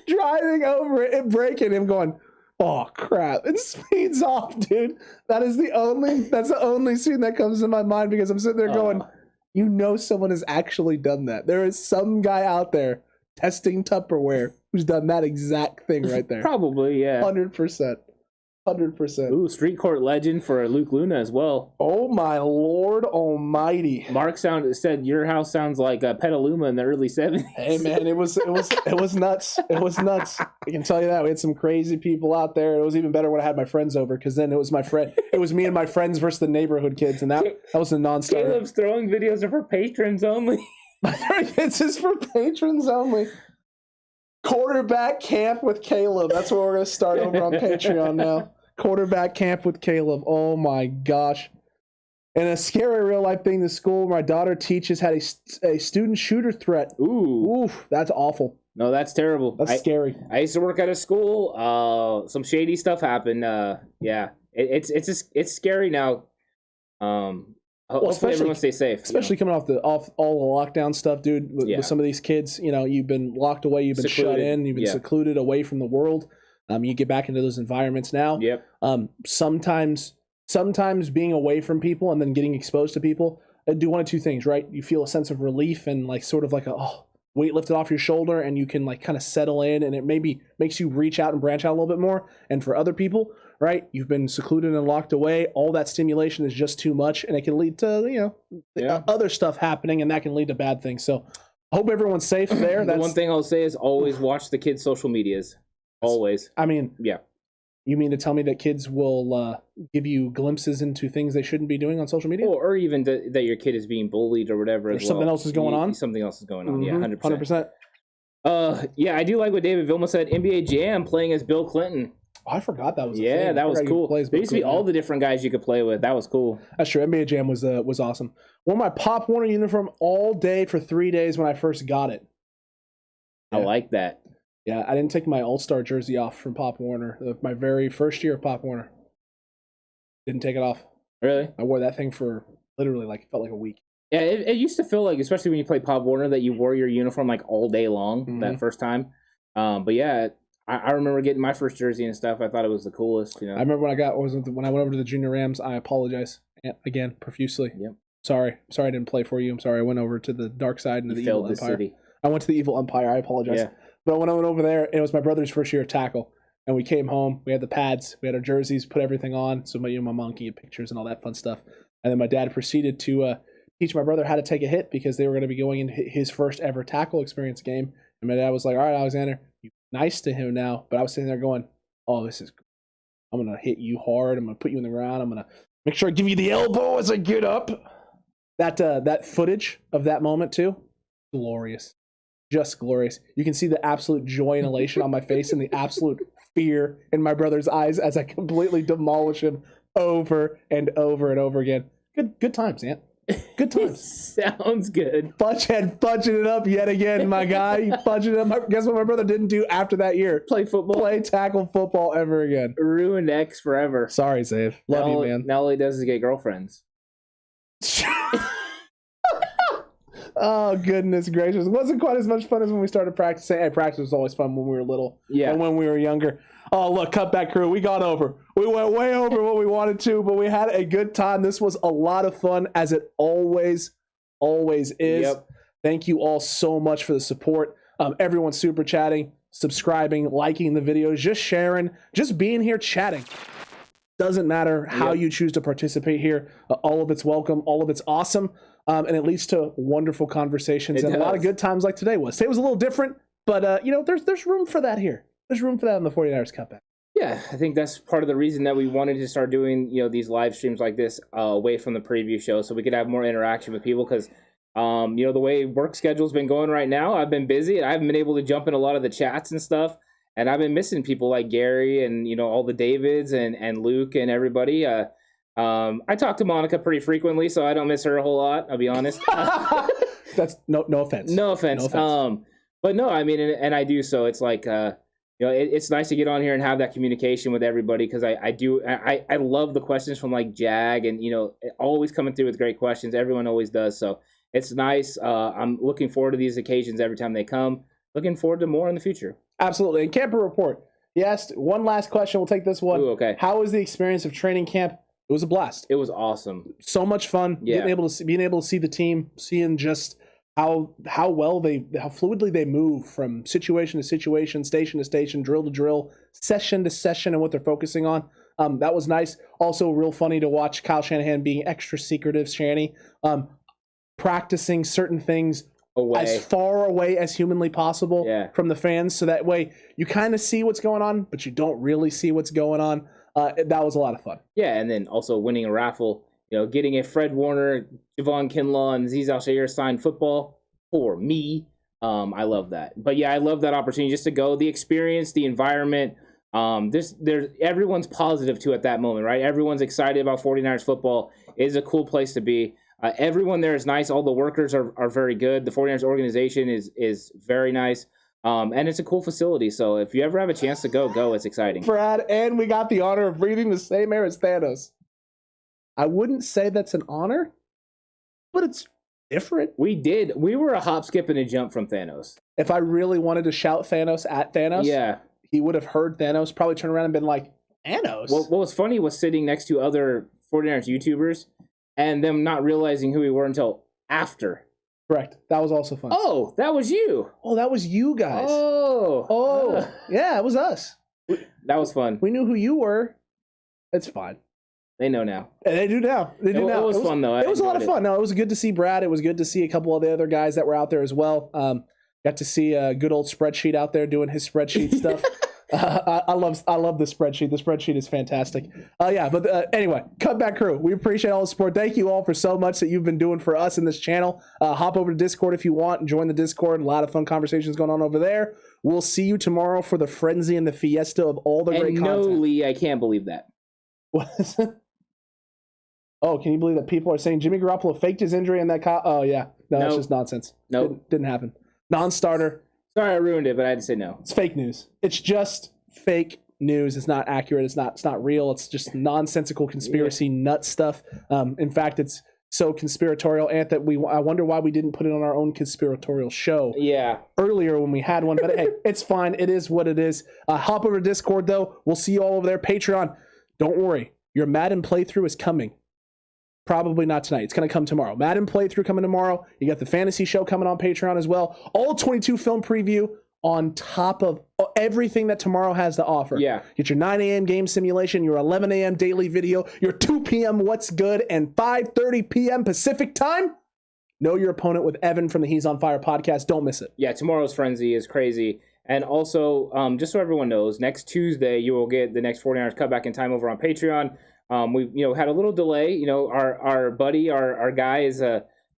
driving over it and breaking him, going, "Oh crap!" and speeds off, dude. That's the only scene that comes to my mind because I'm sitting there going, you know, someone has actually done that. There is some guy out there testing Tupperware who's done that exact thing right there. Probably, yeah. 100%. 100%. Ooh, street court legend for Luke Luna as well. Oh my Lord Almighty! Mark said your house sounds like Petaluma in the early 70s. Hey man, it was nuts. It was nuts. I can tell you that we had some crazy people out there. It was even better when I had my friends over because then it was me and my friends versus the neighborhood kids, and that was a non-starter. Caleb's throwing videos are for patrons only. It's just for patrons only. Quarterback camp with Caleb. That's what we're going to start over on Patreon now. Quarterback camp with Caleb. Oh my gosh. And a scary real life thing, the school my daughter teaches had a student shooter threat. Oof, that's awful. No, that's terrible. That's scary. I used to work at a school. Some shady stuff happened. Yeah, it's scary now. Hopefully everyone stays safe. Especially coming off all the lockdown stuff, dude. With some of these kids, you know, you've been locked away, you've been shut in, you've been secluded away from the world. You get back into those environments now. Yep. Sometimes being away from people and then getting exposed to people, do one of two things, right? You feel a sense of relief and like sort of like a weight lifted off your shoulder, and you can like kind of settle in, and it maybe makes you reach out and branch out a little bit more. And for other people, right, you've been secluded and locked away, all that stimulation is just too much, and it can lead to other stuff happening, and that can lead to bad things. So I hope everyone's safe there. The one thing I'll say is always watch the kids' social medias. Always. I mean, yeah. You mean to tell me that kids will give you glimpses into things they shouldn't be doing on social media? Or even that your kid is being bullied or whatever. Or something else is going on? Something else is going on, yeah, 100%. Yeah, I do like what David Vilma said. NBA Jam playing as Bill Clinton. Oh, I forgot that was that was cool. There used to be all the different guys you could play with. That was cool. That's true. NBA Jam was awesome. Wore my Pop Warner uniform all day for 3 days when I first got it. Yeah. I like that. Yeah, I didn't take my All-Star jersey off from Pop Warner. My very first year of Pop Warner. Didn't take it off. Really? I wore that thing for literally it felt like a week. Yeah, it used to feel like, especially when you played Pop Warner, that you wore your uniform like all day long that first time. But yeah, I remember getting my first jersey and stuff. I thought it was the coolest. You know, I remember when I went over to the Junior Rams. I apologize again profusely. Yep. Sorry I didn't play for you. I'm sorry. I went over to the dark side and the evil empire. City. I went to the evil empire. I apologize. Yeah. But when I went over there, it was my brother's first year of tackle. And we came home. We had the pads. We had our jerseys, put everything on. So my mom can get pictures and all that fun stuff. And then my dad proceeded to teach my brother how to take a hit because they were going to be going in his first ever tackle experience game. And my dad was like, all right, Alexander, you're nice to him now. But I was sitting there going, oh, this is good. I'm going to hit you hard. I'm going to put you in the ground. I'm going to make sure I give you the elbow as I get up. That footage of that moment, too, glorious. Just glorious. You can see the absolute joy and elation on my face and the absolute fear in my brother's eyes as I completely demolish him over and over and over again. Good times, Ant. Good times. Sounds good. Fudgehead fudging it up yet again, my guy. You fudging it up. Guess what my brother didn't do after that year? Play football. Play tackle football ever again. Ruined X forever. Sorry, Zave. Love you, man. Now all he does is get girlfriends. Oh, goodness gracious. It wasn't quite as much fun as when we started practicing. Hey, practice was always fun when we were little. Yeah. And when we were younger. Oh, look, Cutback crew, we got over. We went way over what we wanted to, but we had a good time. This was a lot of fun, as it always is. Yep. Thank you all so much for the support. Everyone super chatting, subscribing, liking the videos, just sharing, just being here chatting. Doesn't matter how you choose to participate here. All of it's welcome. All of it's awesome. And it leads to wonderful conversations and a lot of good times like today was. Today was a little different, but there's room for that here. There's room for that in the 49ers Cutback. Yeah, I think that's part of the reason that we wanted to start doing, these live streams like this away from the preview show so we could have more interaction with people because, the way work schedule's been going right now, I've been busy. I haven't been able to jump in a lot of the chats and stuff. And I've been missing people like Gary and, all the Davids and Luke and everybody. I talk to Monica pretty frequently, so I don't miss her a whole lot, I'll be honest. That's no offense. No offense. But no, I mean, and I do. So it's like, it's nice to get on here and have that communication with everybody, because I love the questions from like Jag and, always coming through with great questions. Everyone always does. So it's nice. I'm looking forward to these occasions every time they come. Looking forward to more in the future. Absolutely. And Camper Report. Yes, one last question. We'll take this one. Ooh, okay. How was the experience of training camp? It was a blast. It was awesome. So much fun. Yeah. Being able to see the team, seeing just how fluidly they move from situation to situation, station to station, drill to drill, session to session, and what they're focusing on. That was nice. Also, real funny to watch Kyle Shanahan being extra secretive, Shanny, practicing certain things as far away as humanly possible from the fans, so that way you kind of see what's going on, but you don't really see what's going on. That was a lot of fun. Yeah, and then also winning a raffle, getting a Fred Warner, Javon Kinlaw, and Azeez Al-Shaair signed football for me. I love that. But yeah, I love that opportunity just to go, the experience, the environment. There's everyone's positive too at that moment, right? Everyone's excited about 49ers football. It is a cool place to be. Everyone there is nice. All the workers are very good. The 49ers organization is very nice. And it's a cool facility. So if you ever have a chance to go. It's exciting. Brad, and we got the honor of breathing the same air as Thanos. I wouldn't say that's an honor, but it's different. We were a hop, skip, and a jump from Thanos. If I really wanted to shout Thanos at Thanos, he would have heard Thanos, probably turned around and been like, Thanos? What was funny was sitting next to other 49ers YouTubers and them not realizing who we were until after. Correct. That was also fun. Oh, that was you. Oh, that was you guys. Oh. Yeah, it was us. That was fun. We knew who you were. It's fine. They know now. And they do now. It was fun, though. It was a lot of fun. No, it was good to see Brad. It was good to see a couple of the other guys that were out there as well. Got to see a good old Spreadsheet out there doing his spreadsheet stuff. I love the spreadsheet. The spreadsheet is fantastic. Anyway, Cutback crew, we appreciate all the support. Thank you all for so much that you've been doing for us in this channel. Hop over to Discord if you want and join the Discord. A lot of fun conversations going on over there. We'll see you tomorrow for the frenzy and the fiesta of all the great content. No, Lee, I can't believe that. What is it? Oh, can you believe that people are saying Jimmy Garoppolo faked his injury in that? Oh yeah, no, that's just nonsense. No, didn't happen. Non-starter. Sorry, I ruined it, but I had to say no. It's fake news. It's just fake news. It's not accurate. It's not real. It's just nonsensical conspiracy nut stuff. In fact, it's so conspiratorial, Ant, that I wonder why we didn't put it on our own conspiratorial show. Yeah. Earlier when we had one, but hey, it's fine. It is what it is. Hop over to Discord though. We'll see you all over there. Patreon. Don't worry. Your Madden playthrough is coming. Probably not tonight. It's going to come tomorrow. Madden playthrough coming tomorrow. You got the fantasy show coming on Patreon as well. All 22 film preview on top of everything that tomorrow has to offer. Yeah. Get your 9 a.m. game simulation, your 11 a.m. daily video, your 2 p.m. What's Good, and 5:30 p.m. Pacific time. Know your opponent with Evan from the He's on Fire podcast. Don't miss it. Yeah, tomorrow's frenzy is crazy. And also, just so everyone knows, next Tuesday you will get the next 49ers Cutback in time over on Patreon. We had a little delay. Our buddy, our guy has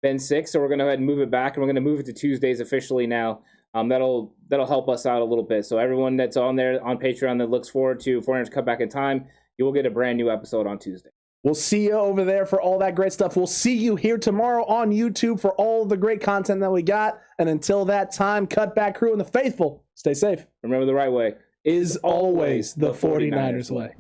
been sick, so we're going to go ahead and move it back, and we're going to move it to Tuesdays officially now. That'll help us out a little bit. So everyone that's on there on Patreon that looks forward to 49ers Cutback in time, you will get a brand new episode on Tuesday. We'll see you over there for all that great stuff. We'll see you here tomorrow on YouTube for all the great content that we got. And until that time, Cutback crew and the faithful, stay safe. Remember, the right way is always the 49ers way.